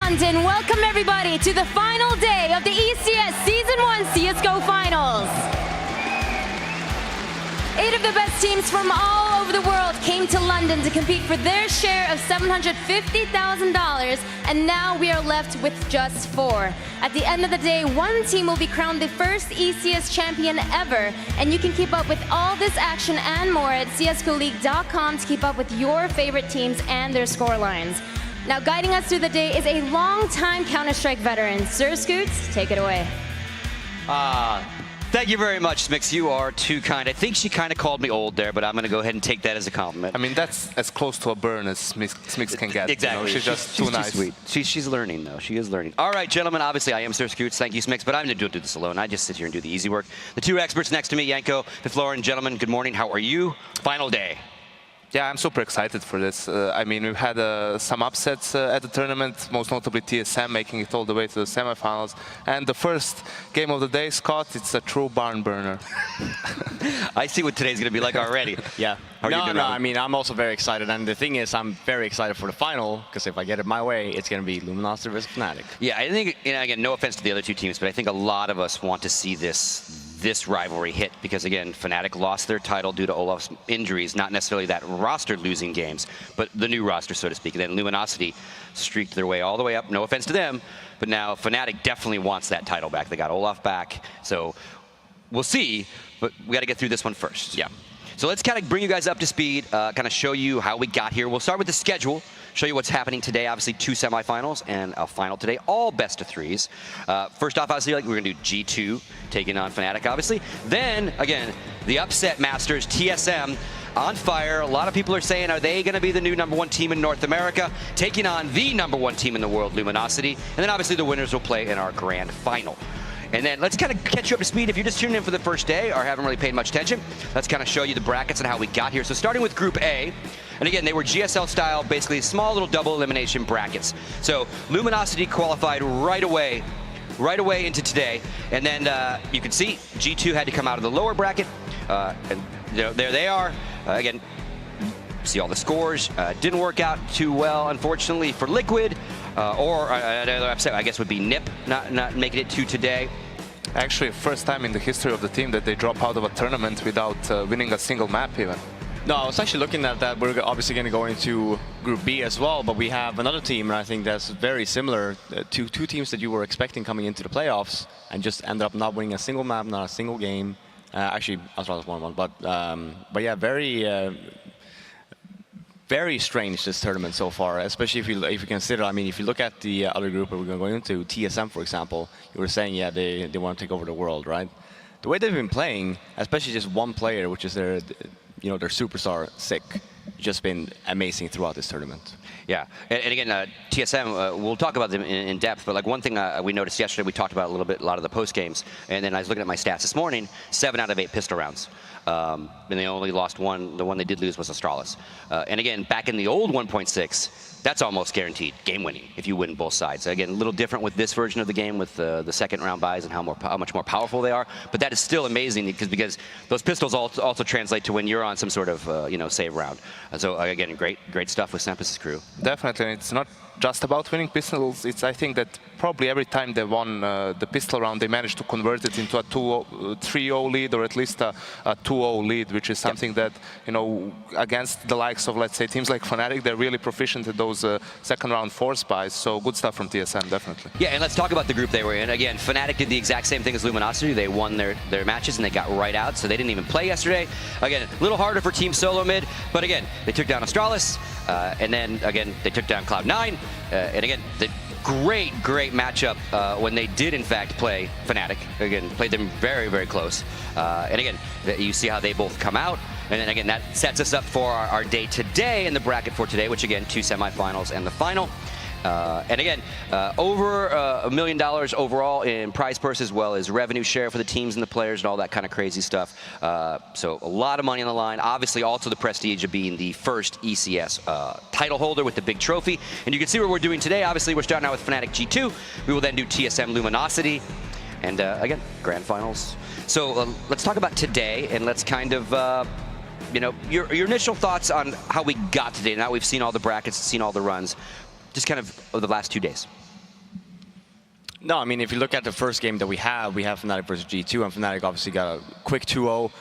London, welcome everybody to the final day of the ECS Season 1 CSGO Finals. 8 of the best teams from all over the world came to London to compete for their share of $750,000, and now we are left with just 4. At the end of the day, one team will be crowned the first ECS champion ever, and you can keep up with all this action and more at csgoleague.com to keep up with your favorite teams and their scorelines. Now, guiding us through the day is a long-time Counter-Strike veteran. Sir Scoots, take it away. Thank you very much, SmithZz. You are too kind. I think she kind of called me old there, but I'm going to go ahead and take that as a compliment. I mean, that's as close to a burn as SmithZz can get. Exactly. You know? She's just too nice. Too sweet. She's learning, though. She is learning. All right, gentlemen. Obviously, I am Sir Scoots. Thank you, SmithZz. But I'm going to do this alone. I just sit here and do the easy work. The two experts next to me, Yanko, Florin. Gentlemen, good morning. How are you? Final day. Yeah, I'm super excited for this. I mean, we've had some upsets at the tournament, most notably TSM making it all the way to the semifinals. And the first game of the day, Scott, it's a true barn burner. I see what today's going to be like already. Yeah. How are you doing, I mean, I'm also very excited. And the thing is, I'm very excited for the final, because if I get it my way, it's going to be Luminosity versus Fnatic. Yeah, I think, you know, again, no offense to the other two teams, but I think a lot of us want to see this rivalry hit because, again, Fnatic lost their title due to Olof's injuries, not necessarily that roster losing games, but the new roster, so to speak. And then Luminosity streaked their way all the way up. No offense to them, but now Fnatic definitely wants that title back. They got Olof back, so we'll see, but we got to get through this one first. Yeah. So let's kind of bring you guys up to speed, kind of show you how we got here. We'll start with the schedule, show you what's happening today. Obviously, 2 semifinals and a final today, all best of 3s. First off, obviously, we're going to do G2 taking on Fnatic, obviously. Then, again, the upset masters, TSM, on fire. A lot of people are saying, are they going to be the new #1 team in North America, taking on the #1 team in the world, Luminosity. And then, obviously, the winners will play in our grand final. And then let's kind of catch you up to speed. If you're just tuning in for the first day or haven't really paid much attention, let's kind of show you the brackets and how we got here. So starting with Group A, and again, they were GSL style, basically small little double elimination brackets. So Luminosity qualified right away into today. And then you can see G2 had to come out of the lower bracket. And there they are. Again, see all the scores. Didn't work out too well, unfortunately, for Liquid. Or another upset, I guess, would be NiP not making it to today. Actually, first time in the history of the team that they drop out of a tournament without winning a single map even. No, I was actually looking at that. We're obviously going to go into Group B as well, but we have another team, and I think that's very similar to 2 teams that you were expecting coming into the playoffs and just ended up not winning a single map, not a single game. Actually, as well as 1-1, but yeah, very strange this tournament so far, especially if you consider, I mean, if you look at the other group that we're going to go into, TSM, for example, you were saying, yeah, they want to take over the world, right? The way they've been playing, especially just one player, which is their superstar, Sick, just been amazing throughout this tournament. Yeah, and again, TSM, we'll talk about them in depth, but like one thing we noticed yesterday, we talked about a lot of the post games, and then I was looking at my stats this morning, 7 out of 8 pistol rounds. And they only lost one. The one they did lose was Astralis. And again, back in the old 1.6, that's almost guaranteed game winning if you win both sides. Again, a little different with this version of the game with the second round buys and how much more powerful they are. But that is still amazing because those pistols also translate to when you're on some sort of save round. So again, great stuff with SmithZz's crew. Definitely, it's not just about winning pistols. It's, I think, that probably every time they won the pistol round, they managed to convert it into a 3-0 lead, or at least a 2-0 lead, which is something that, you know, against the likes of, let's say, teams like Fnatic, they're really proficient at those second round force buys. So good stuff from TSM, definitely. Yeah, and let's talk about the group they were in. Again, Fnatic did the exact same thing as Luminosity. They won their matches and they got right out, so they didn't even play yesterday. Again, a little harder for Team Solo Mid, but again, they took down Astralis, and then again, they took down Cloud9. And again, the great matchup when they did in fact play Fnatic. Again, played them very close. And again, you see how they both come out. And then again, that sets us up for our day today in the bracket for today, which again, 2 semifinals and the final. And again, over $1 million overall in prize purse, as well as revenue share for the teams and the players and all that kind of crazy stuff. So a lot of money on the line. Obviously, also the prestige of being the first ECS title holder with the big trophy. And you can see what we're doing today. Obviously, we're starting out with Fnatic G2. We will then do TSM Luminosity. And again, grand finals. So let's talk about today, and let's kind of you know, your initial thoughts on how we got today. Now we've seen all the brackets, seen all the runs, just kind of the last 2 days. No, I mean, if you look at the first game that we have Fnatic versus G2, and Fnatic obviously got a quick 2-0.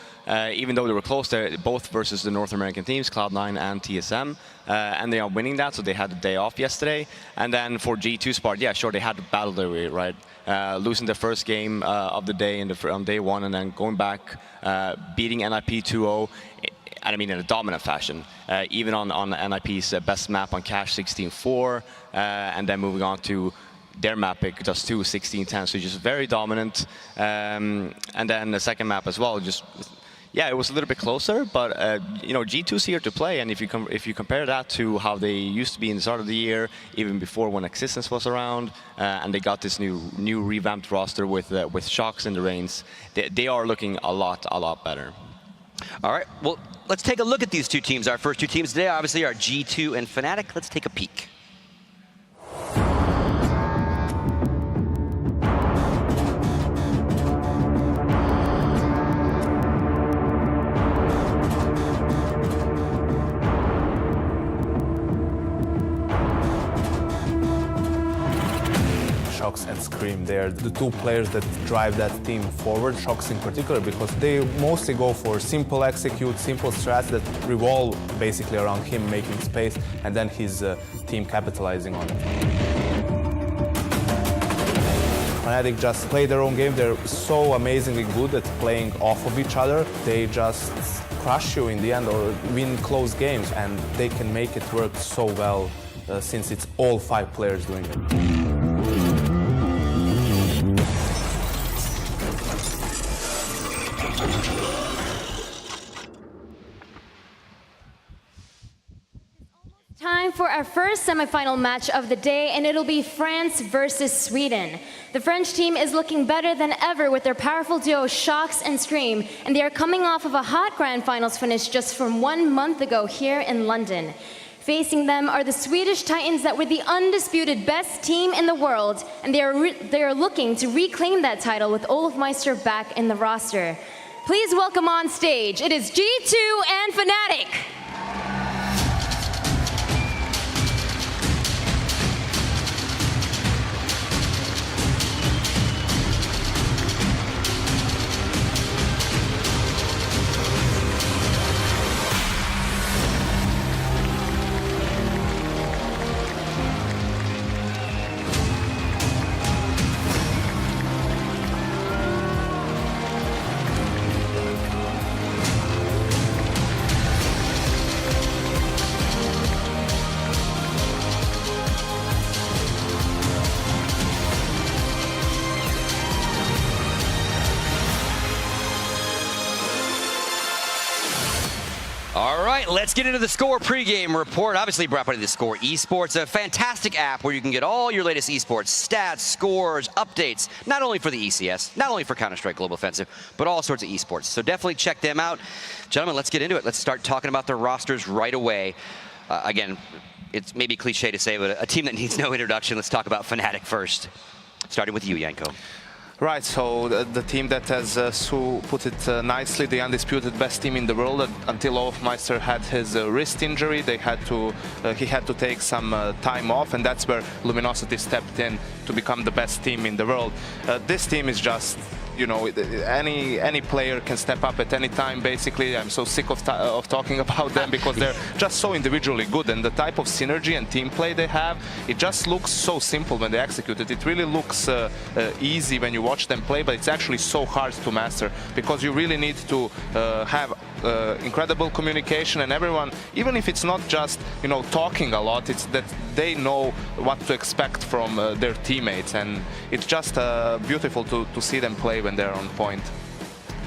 Even though they were close, they're both versus the North American teams, Cloud9 and TSM, and they are winning that, so they had a day off yesterday. And then for G2's part, yeah, sure, they had to battle their way, right? Losing the first game of the day on day one, and then going back, beating NIP 2-0. And I mean, in a dominant fashion, even on NIP's best map on Cash 16-4, and then moving on to their map pick, just 2, 16-10, so just very dominant. And then the second map as well, just, yeah, it was a little bit closer, but you know, G2's here to play, and if you compare that to how they used to be in the start of the year, even before when Existence was around, and they got this new revamped roster with shox in the reins, they are looking a lot better. All right, well, let's take a look at these two teams. Our first two teams today obviously are G2 and Fnatic. Let's take a peek. shox and Scream. They're the two players that drive that team forward, shox in particular, because they mostly go for simple execute, simple strats that revolve basically around him making space and then his team capitalizing on it. Fnatic just play their own game. They're so amazingly good at playing off of each other. They just crush you in the end or win close games, and they can make it work so well since it's all 5 players doing it. Time for our first semifinal match of the day, and it'll be France versus Sweden. The French team is looking better than ever with their powerful duo shox and Scream, and they are coming off of a hot grand finals finish just from 1 month ago here in London. Facing them are the Swedish Titans that were the undisputed best team in the world, and they are looking to reclaim that title with olofmeister back in the roster. Please welcome on stage, it is G2 and Fnatic. All right, let's get into the Score pregame report. Obviously brought by the Score Esports, a fantastic app where you can get all your latest esports stats, scores, updates, not only for the ECS, not only for Counter-Strike Global Offensive, but all sorts of esports. So definitely check them out. Gentlemen, let's get into it. Let's start talking about their rosters right away. Again, it's maybe cliche to say, but a team that needs no introduction. Let's talk about Fnatic first. Starting with you, Janko. Right, so the team that, as Sue put it nicely, the undisputed best team in the world until olofmeister had his wrist injury. He had to take some time off, and that's where Luminosity stepped in to become the best team in the world. This team is just, you know, any player can step up at any time, basically. I'm so sick of talking about them because they're just so individually good, and the type of synergy and team play they have, it just looks so simple when they execute it. It really looks easy when you watch them play, but it's actually so hard to master because you really need to have incredible communication, and everyone, even if it's not just, you know, talking a lot, it's that they know what to expect from their teammates, and it's just beautiful to see them play when they're on point.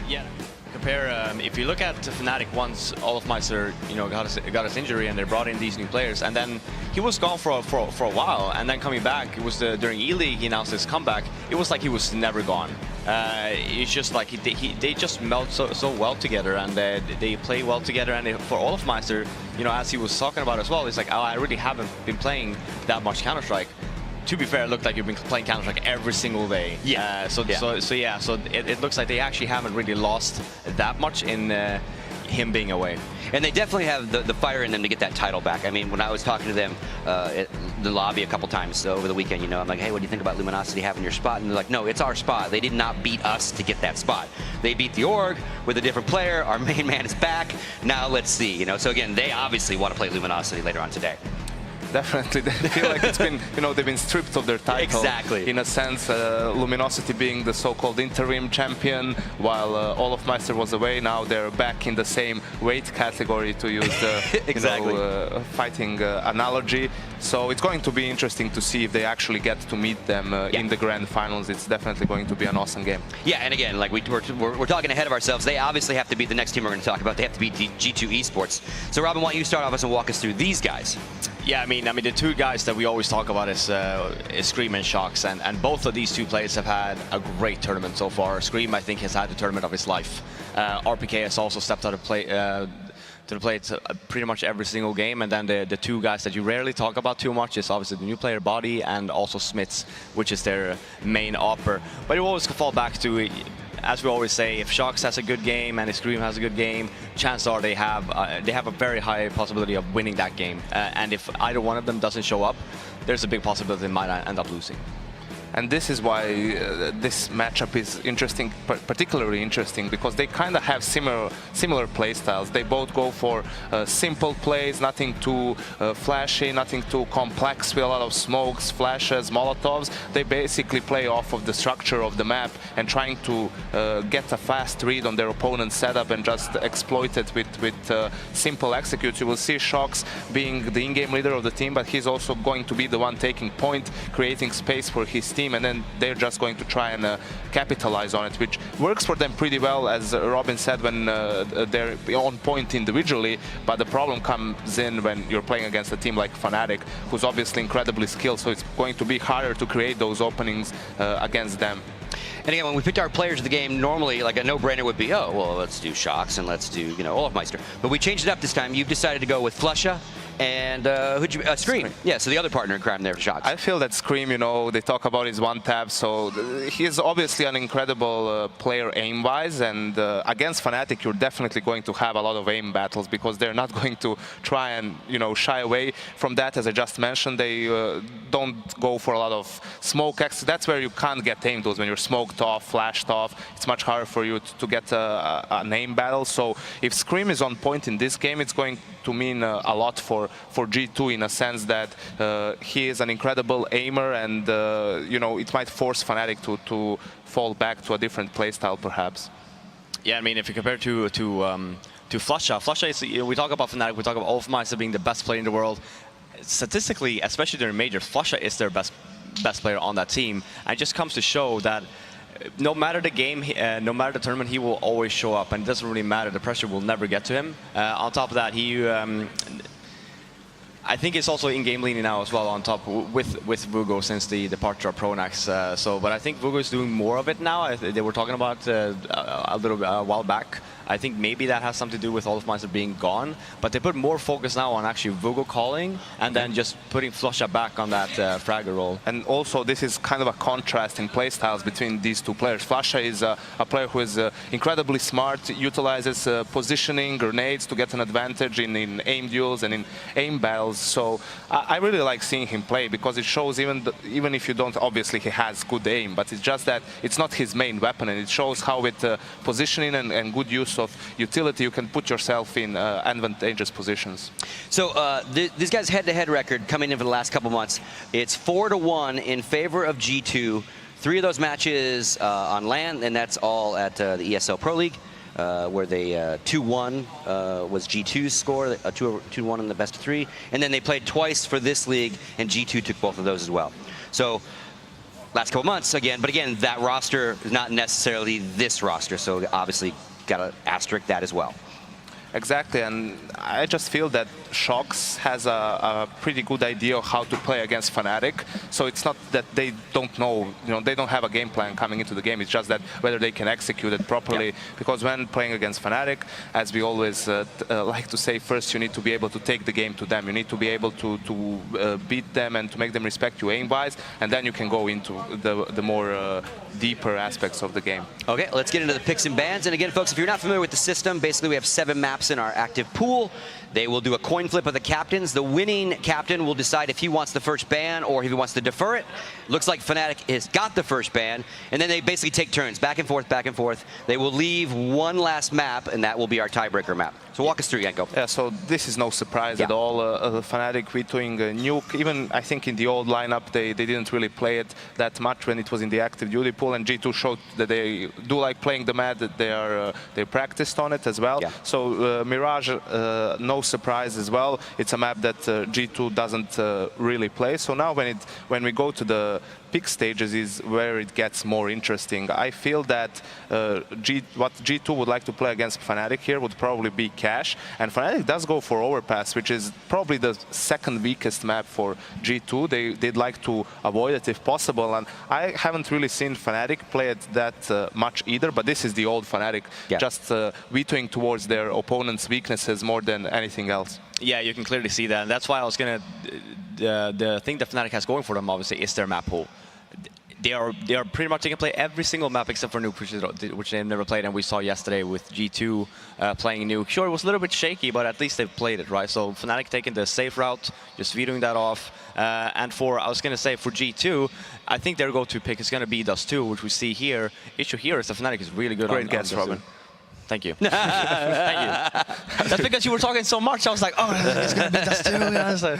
Yeah, compare, if you look at Fnatic, once olofmeister, you know, got his injury and they brought in these new players, and then he was gone for a while, and then coming back, it was during E-League he announced his comeback. It was like he was never gone. It's just like they just melt so well together, and they play well together. And for olofmeister, you know, as he was talking about as well, it's like, oh, I really haven't been playing that much Counter-Strike. To be fair, it looked like you've been playing Counter-Strike every single day. Yeah. So it looks like they actually haven't really lost that much in him being away. And they definitely have the fire in them to get that title back. I mean, when I was talking to them the lobby a couple times over the weekend. You know, I'm like, hey, what do you think about Luminosity having your spot? And they're like, no, it's our spot. They did not beat us to get that spot. They beat the org with a different player. Our main man is back. Now let's see. You know, so again, they obviously want to play Luminosity later on today. Definitely, they feel like it's been, you know, they've been stripped of their title. Exactly. In a sense, Luminosity being the so-called interim champion, while Olofmeister was away. Now they're back in the same weight category, to use the exactly. fighting analogy. So it's going to be interesting to see if they actually get to meet them in the grand finals. It's definitely going to be an awesome game. Yeah, and again, like we're talking ahead of ourselves. They obviously have to beat the next team we're going to talk about. They have to beat G2 Esports. So Robin, why don't you start off and walk us through these guys? Yeah, I mean, the two guys that we always talk about is Scream and Shox, and both of these two players have had a great tournament so far. Scream, I think, has had the tournament of his life. RpK has also stepped out of play to the plate pretty much every single game, and then the two guys that you rarely talk about too much is obviously the new player bodyy and also SmithZz, which is their main opper. But you always fall back to, as we always say, if Shox has a good game and Scream has a good game, chances are they have a very high possibility of winning that game. And if either one of them doesn't show up, there's a big possibility they might end up losing. And this is why this matchup is interesting, particularly interesting, because they kind of have similar play styles. They both go for simple plays, nothing too flashy, nothing too complex with a lot of smokes, flashes, molotovs. They basically play off of the structure of the map and trying to get a fast read on their opponent's setup and just exploit it with simple executes. You will see Shox being the in-game leader of the team, but he's also going to be the one taking point, creating space for his team, and then they're just going to try and capitalize on it, which works for them pretty well, as Robin said, when they're on point individually. But the problem comes in when you're playing against a team like Fnatic, who's obviously incredibly skilled, so it's going to be harder to create those openings against them. And again, when we picked our players of the game, normally like a no-brainer would be, oh, well, let's do Shox and let's do, you know, Olofmeister. But we changed it up this time. You've decided to go with flusha and Scream. Yeah, so the other partner in crime there for Shox. I feel that Scream, you know, they talk about his one tap, so he's obviously an incredible player aim-wise, and against Fnatic, you're definitely going to have a lot of aim battles, because they're not going to try and, you know, shy away from that. As I just mentioned, they don't go for a lot of smoke exits. That's where you can't get aim tools. When you're smoked off, flashed off, it's much harder for you to get an aim battle. So if Scream is on point in this game, it's going to mean a lot for G2, in a sense that he is an incredible aimer, and you know, it might force Fnatic to fall back to a different playstyle, perhaps. Yeah, I mean, if you compare to flusha is, you know, we talk about Fnatic, we talk about Olofmeister being the best player in the world. Statistically, especially during major, flusha is their best player on that team, and it just comes to show that no matter the game, no matter the tournament, he will always show up, and it doesn't really matter. The pressure will never get to him. On top of that, he, I think it's also in-game leaning now as well, on top with Vugo, since the departure of Pronax. But I think Vugo is doing more of it now. They were talking about a while back. I think maybe that has something to do with Olofmeister being gone, but they put more focus now on actually Vugo calling and then just putting flusha back on that fragger role. And also, this is kind of a contrast in playstyles between these two players. flusha is a player who is incredibly smart, utilizes positioning, grenades to get an advantage in aim duels and in aim battles. So I really like seeing him play, because it shows even if you don't, obviously he has good aim, but it's just that it's not his main weapon, and it shows how with positioning and good use of utility you can put yourself in advantageous positions. So this guy's head-to-head record coming in for the last couple months, it's 4-1 in favor of G2. 3 of those matches on LAN, and that's all at the ESL Pro League, where they 2-1 was G2's score, 2-1 in the best of 3, and then they played twice for this league, and G2 took both of those as well. So last couple months again, but again, that roster is not necessarily this roster, so obviously got to asterisk that as well. Exactly, and I just feel that Shox has a pretty good idea of how to play against Fnatic. So it's not that they don't know, you know, they don't have a game plan coming into the game. It's just that whether they can execute it properly. Yeah. Because when playing against Fnatic, as we always like to say, first you need to be able to take the game to them. You need to be able to beat them and to make them respect you aim-wise, and then you can go into the more deeper aspects of the game. Okay, let's get into the picks and bans. And again, folks, if you're not familiar with the system, basically we have 7 maps maps in our active pool. They will do a coin flip of the captains. The winning captain will decide if he wants the first ban or if he wants to defer it. Looks like Fnatic has got the first ban, and then they basically take turns, back and forth, back and forth. They will leave one last map, and that will be our tiebreaker map. So walk us through, Yanko. Yeah, so this is no surprise at all. Fnatic vetoing Nuke. Even I think in the old lineup, they didn't really play it that much when it was in the active duty pool, and G2 showed that they do like playing the map, that they practiced on it as well. Yeah. So Mirage, no surprise as well. It's a map that G2 doesn't really play. So now when we go to the pick stages is where it gets more interesting. I feel that what G2 would like to play against Fnatic here would probably be Cash, and Fnatic does go for Overpass, which is probably the second weakest map for G2. They'd like to avoid it if possible, and I haven't really seen Fnatic play it that much either, but this is the old Fnatic, just vetoing towards their opponent's weaknesses more than anything else. Yeah, you can clearly see that, and that's why I was gonna. The thing that Fnatic has going for them, obviously, is their map pool. They are pretty much, they can play every single map except for Nuke, which they've never played, and we saw yesterday with G2 playing Nuke. Sure, it was a little bit shaky, but at least they've played it, right? So Fnatic taking the safe route, just vetoing that off. And I was gonna say, for G2, I think their go-to pick is gonna be Dust2, which we see here. Issue here is that Fnatic is really good. Great guess, Robin. Thank you. Thank you. That's because you were talking so much. I was like, oh, it's going to be Dust 2. Yeah, so,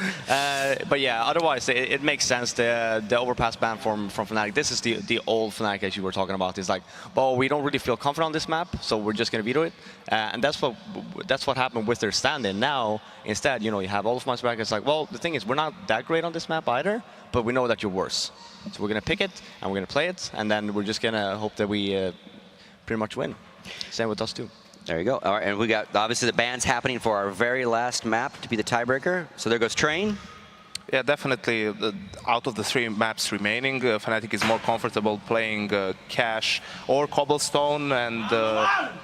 but yeah, otherwise, it makes sense. The Overpass ban from Fnatic. This is the old Fnatic as you were talking about. It's like, well, we don't really feel confident on this map, so we're just going to veto it. And that's what happened with their stand-in. Now, instead, you know, you have olofmeister back. It's like, well, the thing is, we're not that great on this map either, but we know that you're worse. So we're going to pick it, and we're going to play it, and then we're just going to hope that we pretty much win. Same with us too. There you go. All right, and we got obviously the bans happening for our very last map to be the tiebreaker. So there goes Train. Yeah, definitely. Out of the 3 maps remaining, Fnatic is more comfortable playing Cash or Cobblestone, and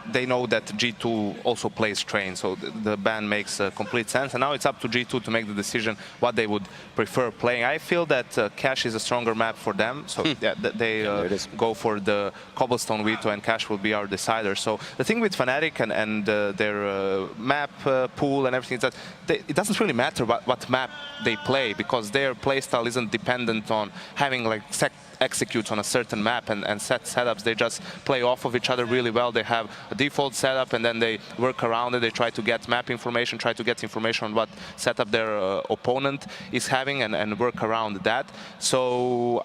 they know that G2 also plays Train, so the ban makes complete sense. And now it's up to G2 to make the decision what they would prefer playing. I feel that Cash is a stronger map for them, so yeah, they go for the Cobblestone veto, and Cash will be our decider. So the thing with Fnatic and their map pool and everything is that it doesn't really matter what map they play, because their playstyle isn't dependent on having like executes on a certain map and set setups. They just play off of each other really well. They have a default setup, and then they work around it. They try to get map information, try to get information on what setup their opponent is having, and work around that. So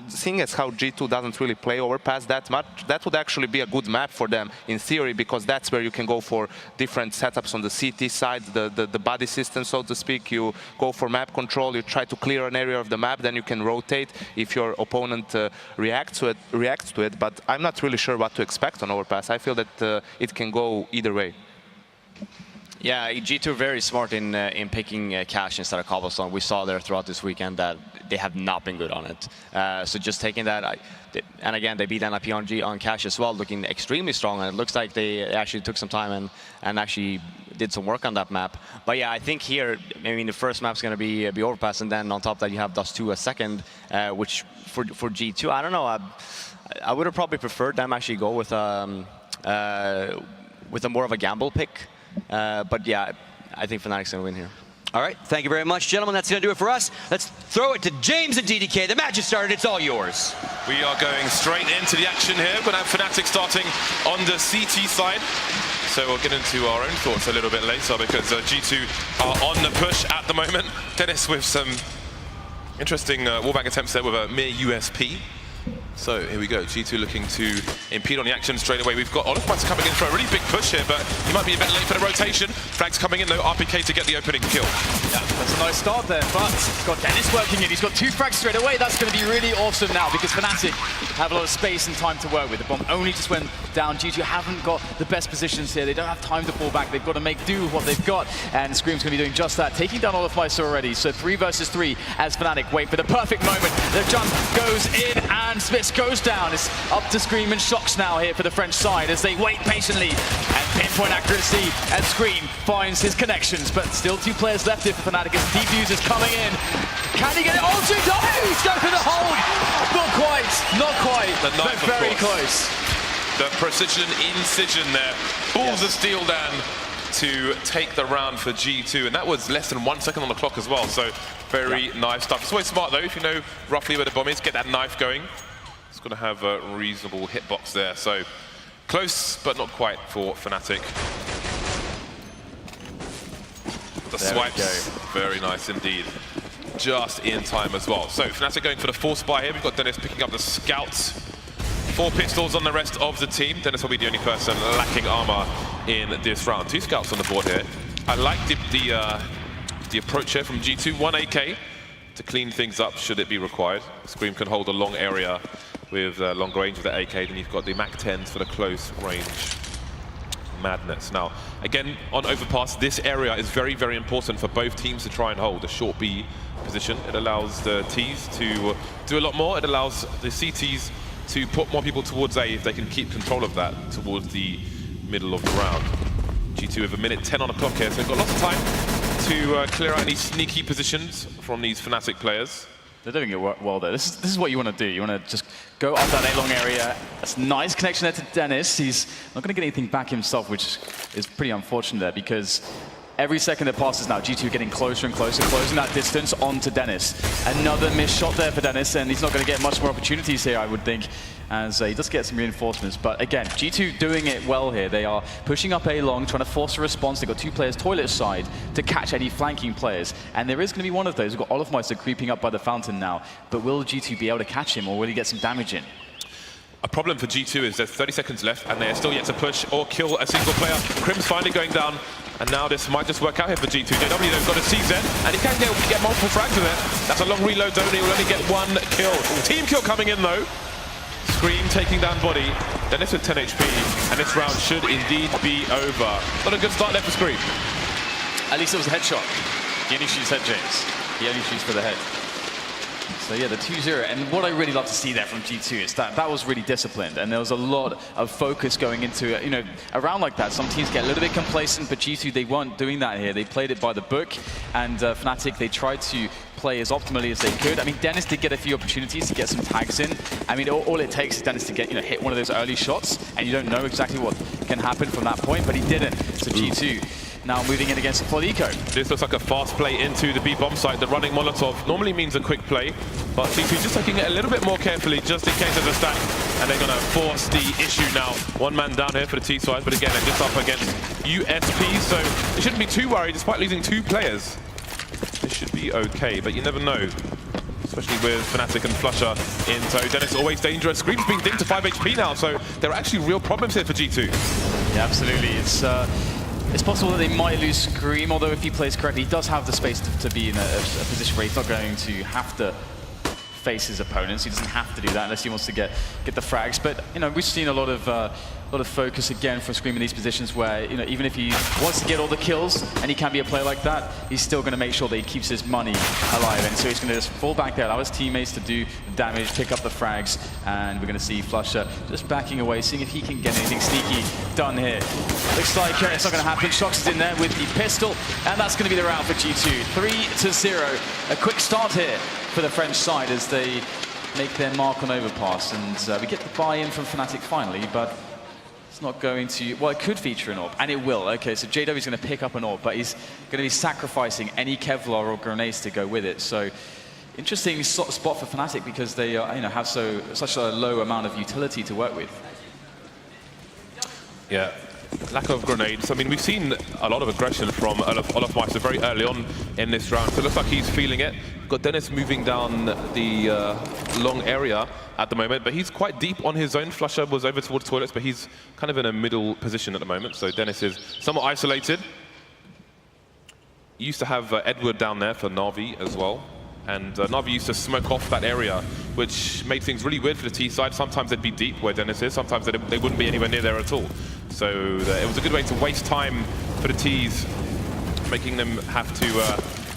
seeing as how G2 doesn't really play Overpass that much, that would actually be a good map for them in theory, because that's where you can go for different setups on the CT side, the body system, so to speak. You go for map control, you try to clear an area of the map, then you can rotate if your opponent reacts to it, but I'm not really sure what to expect on Overpass. I feel that it can go either way. Yeah, G2 very smart in picking Cash instead of Cobblestone. We saw there throughout this weekend that they have not been good on it. So just taking that, and again, they beat NIP on Cash as well, looking extremely strong. And it looks like they actually took some time and actually did some work on that map. But yeah, I think here, I mean, the first map's going to be Overpass, and then on top of that, you have Dust2 a second, which for G2, I don't know. I would have probably preferred them actually go with a more of a gamble pick. But yeah, I think Fnatic's going to win here. All right, thank you very much, gentlemen. That's going to do it for us. Let's throw it to James and DDK. The match has started. It's all yours. We are going straight into the action here. We're going to have Fnatic starting on the CT side. So we'll get into our own thoughts a little bit later, because G2 are on the push at the moment. Dennis with some interesting wallbang attempts there with a mere USP. So here we go, G2 looking to impede on the action straight away. We've got olofmeister coming in for a really big push here, but he might be a bit late for the rotation. Frags coming in though, RpK to get the opening kill. Yeah, that's a nice start there, but he's got Dennis working in. He's got 2 frags straight away. That's going to be really awesome now, because Fnatic have a lot of space and time to work with. The bomb only just went down. G2 haven't got the best positions here. They don't have time to fall back. They've got to make do with what they've got, and Scream's going to be doing just that, taking down olofmeister already. So 3 versus 3 as Fnatic wait for the perfect moment. The jump goes in, and SmithZz goes down. It's up to Scream and shox now here for the French side as they wait patiently, and pinpoint accuracy, and Scream finds his connections, but still 2 players left here for Fnatic as Defuse is coming in. Can he get it all 2 times? He's going for the hold. Not quite, but very close. The precision incision there. Balls of steel down. to take the round for G2, and that was less than 1 second on the clock as well, so very nice stuff. It's always smart though, if you know roughly where the bomb is, get that knife going. It's going to have a reasonable hitbox there, so close but not quite for Fnatic. The swipes, very nice indeed. Just in time as well. So Fnatic going for the force buy here. We've got Dennis picking up the scouts. 4 pistols on the rest of the team. Dennis will be the only person lacking armor in this round. 2 scouts on the board here. I like the approach here from G2. 1 AK to clean things up should it be required. Scream can hold a long area with long range with the AK. Then you've got the MAC-10s for the close range madness. Now, again, on Overpass, this area is very, very important for both teams to try and hold a short B position. It allows the Ts to do a lot more. It allows the CTs to put more people towards A if they can keep control of that towards the middle of the round. G2 with 1:10 on the clock here, so they've got lots of time to clear out any sneaky positions from these Fnatic players. They're doing it well there. This is what you want to do. You want to just go up that A-long area. That's a nice connection there to Dennis. He's not going to get anything back himself, which is pretty unfortunate there, because every second that passes now, G2 getting closer and closer, closing that distance onto Dennis. Another missed shot there for Dennis, and he's not going to get much more opportunities here, I would think, as he does get some reinforcements. But again, G2 doing it well here. They are pushing up A-long, trying to force a response. They've got 2 players toilet side to catch any flanking players. And there is going to be one of those. We've got olofmeister creeping up by the fountain now. But will G2 be able to catch him, or will he get some damage in? A problem for G2 is there's 30 seconds left, and they are still yet to push or kill a single player. KRIMZ finally going down, and now this might just work out here for G2. JW though got a CZ, and he can get multiple frags with it. That's a long reload zone, he will only get 1 kill. Team kill coming in though. Scream taking down bodyy. Dennis with 10 HP, and this round should indeed be over. Not a good start there for Scream. At least it was a headshot. He only shoots head, James. He only shoots for the head. So yeah, the 2-0, and what I really love to see there from G2 is that was really disciplined, and there was a lot of focus going into it. You know, a round like that, some teams get a little bit complacent, but G2, they weren't doing that here. They played it by the book, and Fnatic, they tried to play as optimally as they could. I mean, Dennis did get a few opportunities to get some tags in. I mean, all it takes is Dennis to get, hit one of those early shots, and you don't know exactly what can happen from that point, but he didn't. So G2 now moving in against Fladeco. This looks like a fast play into the B bomb site. The running Molotov normally means a quick play, but G2 just taking it a little bit more carefully just in case there's a stack, and they're going to force the issue now. 1 man down here for the T side, but again, they're just up against USP, so they shouldn't be too worried despite losing 2 players. This should be okay, but you never know, especially with Fnatic and flusha in tow. Dennis always dangerous. Scream's being dinged to 5 HP now, so there are actually real problems here for G2. Yeah, absolutely. It's possible that they might lose Scream, although if he plays correctly, he does have the space to be in a position where he's not going to have to face his opponents. He doesn't have to do that unless he wants to get the frags. But we've seen a lot of focus again from Scream in these positions where even if he wants to get all the kills and he can be a player like that, he's still going to make sure that he keeps his money alive. And so he's going to just fall back there, allow his teammates to do the damage, pick up the frags, and we're going to see flusha just backing away, seeing if he can get anything sneaky done here. Looks like it's not going to happen. Shox is in there with the pistol, and that's going to be the round for G2. 3-0. A quick start here for the French side as they make their mark on Overpass, and we get the buy-in from Fnatic finally, but it's not going to, well, it could feature an AWP, and it will. Okay, so JW is going to pick up an AWP, but he's going to be sacrificing any Kevlar or grenades to go with it. So interesting spot for Fnatic because they have such a low amount of utility to work with. Yeah, lack of grenades. I mean, we've seen a lot of aggression from olofmeister very early on in this round, so it looks like he's feeling it. Got Dennis moving down the long area at the moment, but he's quite deep on his own. flusha was over towards toilets, but he's kind of in a middle position at the moment, so Dennis is somewhat isolated. Used to have Edouard down there for Na'Vi as well, and Na'Vi used to smoke off that area, which made things really weird for the T side. Sometimes they'd be deep where Dennis is, sometimes they wouldn't be anywhere near there at all. So it was a good way to waste time for the Ts, making them have to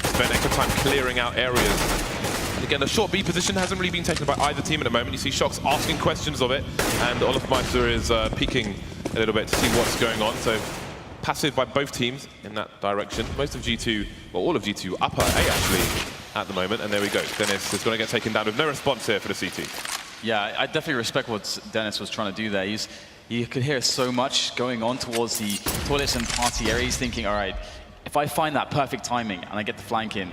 spend extra time clearing out areas. And again, the short B position hasn't really been taken by either team at the moment. You see shox asking questions of it, and olofmeister is peeking a little bit to see what's going on. So passive by both teams in that direction. Most of G2, well, all of G2 upper A actually at the moment, and there we go. Dennis is going to get taken down with no response here for the CT. Yeah, I definitely respect what Dennis was trying to do there. He's You could hear so much going on towards the toilets and party area. He's thinking, all right, if I find that perfect timing and I get the flank in,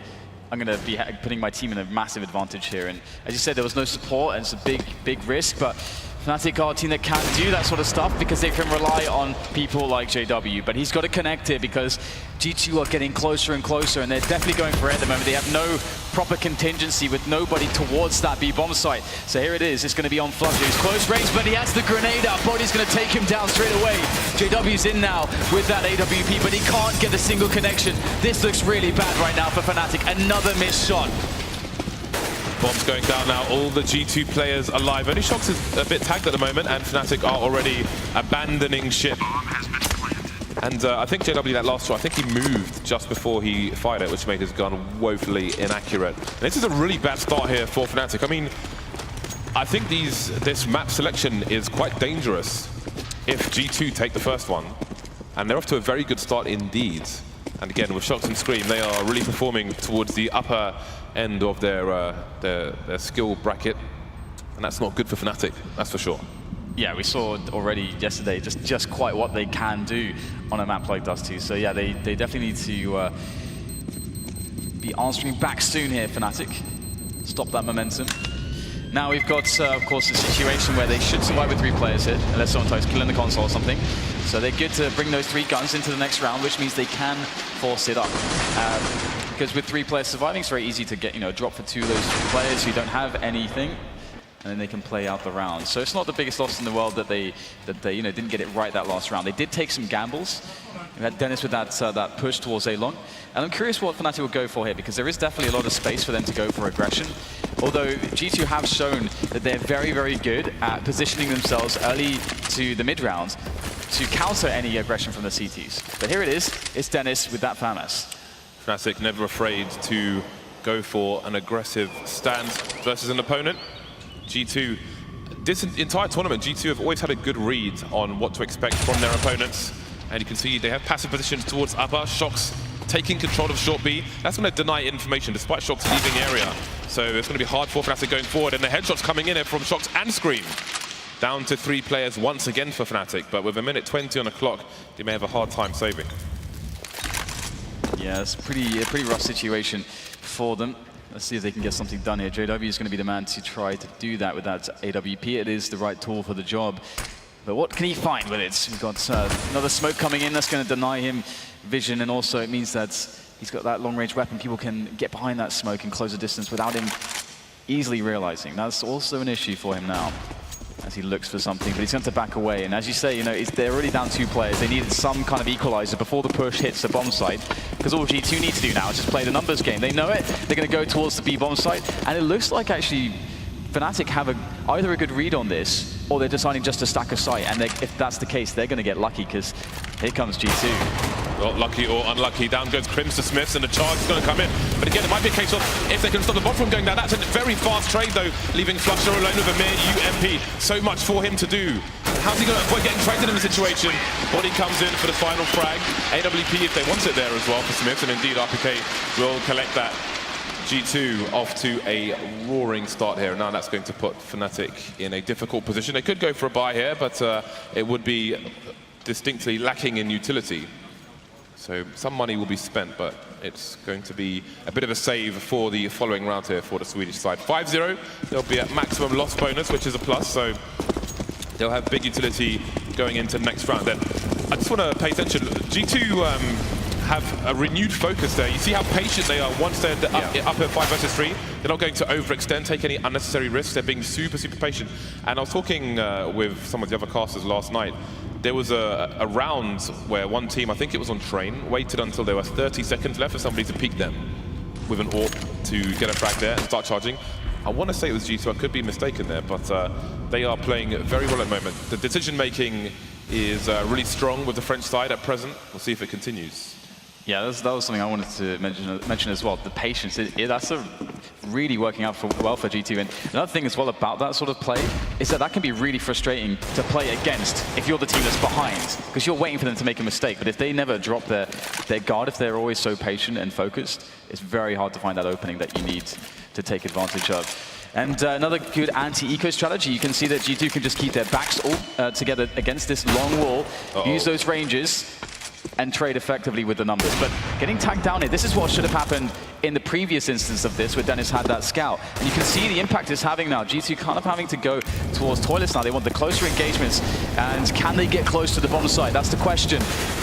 I'm going to be putting my team in a massive advantage here. And as you said, there was no support, and it's a big risk, but Fnatic are a team that can do that sort of stuff because they can rely on people like JW. But he's got to connect it because G2 are getting closer and closer, and they're definitely going for it at the moment. They have no proper contingency with nobody towards that B bomb site. So here it is. It's going to be on flusha. He's close range, but he has the grenade up. body's going to take him down straight away. JW's in now with that AWP, but he can't get a single connection. This looks really bad right now for Fnatic. Another missed shot. Bombs going down now, all the G2 players alive. Only shox is a bit tagged at the moment, and Fnatic are already abandoning ship. And I think JW, that last shot, I think he moved just before he fired it, which made his gun woefully inaccurate. And this is a really bad start here for Fnatic. I mean, I think this map selection is quite dangerous if G2 take the first one. And they're off to a very good start indeed. And again, with shox and Scream, they are really performing towards the upper end of their skill bracket. And that's not good for Fnatic, that's for sure. Yeah, we saw already yesterday just quite what they can do on a map like Dust 2. So yeah, they definitely need to be answering back soon here, Fnatic. Stop that momentum. Now we've got, of course, a situation where they should survive with 3 players here, unless someone tries killing the console or something. So they're good to bring those 3 guns into the next round, which means they can force it up. Because with 3 players surviving, it's very easy to get, drop for 2 of those 3 players who don't have anything, and then they can play out the round. So it's not the biggest loss in the world that they didn't get it right that last round. They did take some gambles. We had Dennis with that push towards A-Long. And I'm curious what Fnatic will go for here, because there is definitely a lot of space for them to go for aggression. Although G2 have shown that they're very, very good at positioning themselves early to the mid-round to counter any aggression from the CTs. But here it is, it's Dennis with that FAMAS. Fnatic never afraid to go for an aggressive stand versus an opponent. G2, this entire tournament, G2 have always had a good read on what to expect from their opponents. And you can see they have passive positions towards upper. shox taking control of short B. That's going to deny information despite shox leaving area. So it's going to be hard for Fnatic going forward. And the headshots coming in here from shox and Scream. Down to 3 players once again for Fnatic. But with a minute 20 on the clock, they may have a hard time saving. Yeah, it's a pretty rough situation for them. Let's see if they can get something done here. JW is going to be the man to try to do that with that AWP. It is the right tool for the job. But what can he find with it? We've got another smoke coming in that's going to deny him vision, and also it means that he's got that long-range weapon. People can get behind that smoke and close the distance without him easily realizing. That's also an issue for him now as he looks for something, but he's going to back away. And as you say, they're already down 2 players. They needed some kind of equalizer before the push hits the bomb site, because all G2 need to do now is just play the numbers game. They know it. They're going to go towards the B bomb site, and it looks like actually Fnatic have either a good read on this, or they're deciding just to stack a site. And if that's the case, they're going to get lucky, because here comes G2. Well, lucky or unlucky, down goes KRIMZ to SmithZz, and the charge is going to come in. But again, it might be a case of if they can stop the bot from going down. That's a very fast trade, though, leaving flusha alone with a mere UMP. So much for him to do. How's he going to avoid getting traded in the situation? bodyy comes in for the final frag. AWP if they want it there as well for SmithZz, and indeed RpK will collect that. G2 off to a roaring start here. Now that's going to put Fnatic in a difficult position. They could go for a buy here, but it would be distinctly lacking in utility. So some money will be spent, but it's going to be a bit of a save for the following round here for the Swedish side. 5-0, they'll be at maximum loss bonus, which is a plus, so they'll have big utility going into the next round. Then I just want to pay attention. G2 have a renewed focus there. You see how patient they are once they're up at 5 versus 3. They're not going to overextend, take any unnecessary risks. They're being super, super patient. And I was talking with some of the other casters last night. There was a round where one team, I think it was on train, waited until there were 30 seconds left for somebody to peek them with an AWP to get a frag there and start charging. I want to say it was G2, I could be mistaken there, but they are playing very well at the moment. The decision making is really strong with the French side at present. We'll see if it continues. Yeah, that was something I wanted to mention as well. The patience, that's really working out well for G2. And another thing as well about that sort of play is that can be really frustrating to play against if you're the team that's behind, because you're waiting for them to make a mistake. But if they never drop their guard, if they're always so patient and focused, it's very hard to find that opening that you need to take advantage of. And another good anti-eco strategy. You can see that G2 can just keep their backs all together against this long wall, use those ranges, and trade effectively with the numbers. But getting tagged down here, this is what should have happened in the previous instance of this, where Dennis had that scout. And you can see the impact it's having now. G2 kind of having to go towards toilets now. They want the closer engagements. And can they get close to the bomb site? That's the question.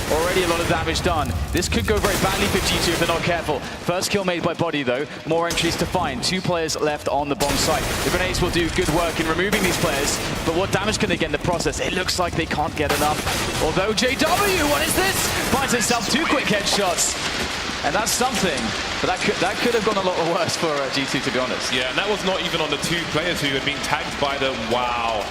Already a lot of damage done. This could go very badly for G2 if they're not careful. First kill made by bodyy though. More entries to find. 2 players left on the bomb site. The grenades will do good work in removing these players. But what damage can they get in the process? It looks like they can't get enough. Although JW, what is this? Finds himself 2 quick headshots. And that's something, but that could have gone a lot worse for G2, to be honest. Yeah, and that was not even on the 2 players who had been tagged by the wow.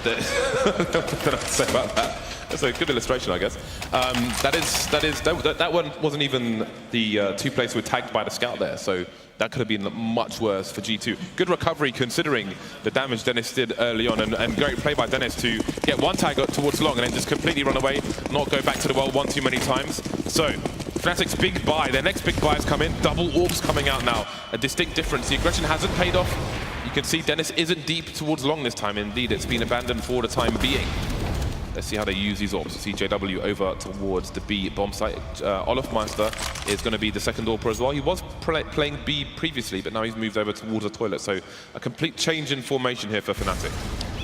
What can I say about that? That's a good illustration, I guess. That one wasn't even the 2 players who were tagged by the scout there, so that could have been much worse for G2. Good recovery considering the damage Dennis did early on, and great play by Dennis to get 1 tag up towards long and then just completely run away, not go back to the well one too many times. So, Fnatic's big buy, their next big buy has come in, double orbs coming out now. A distinct difference, the aggression hasn't paid off. You can see Dennis isn't deep towards long this time, indeed it's been abandoned for the time being. Let's see how they use these orbs. See JW over towards the B bomb site. Olofmeister is going to be the second AWPer as well. He was playing B previously, but now he's moved over towards the toilet. So a complete change in formation here for Fnatic.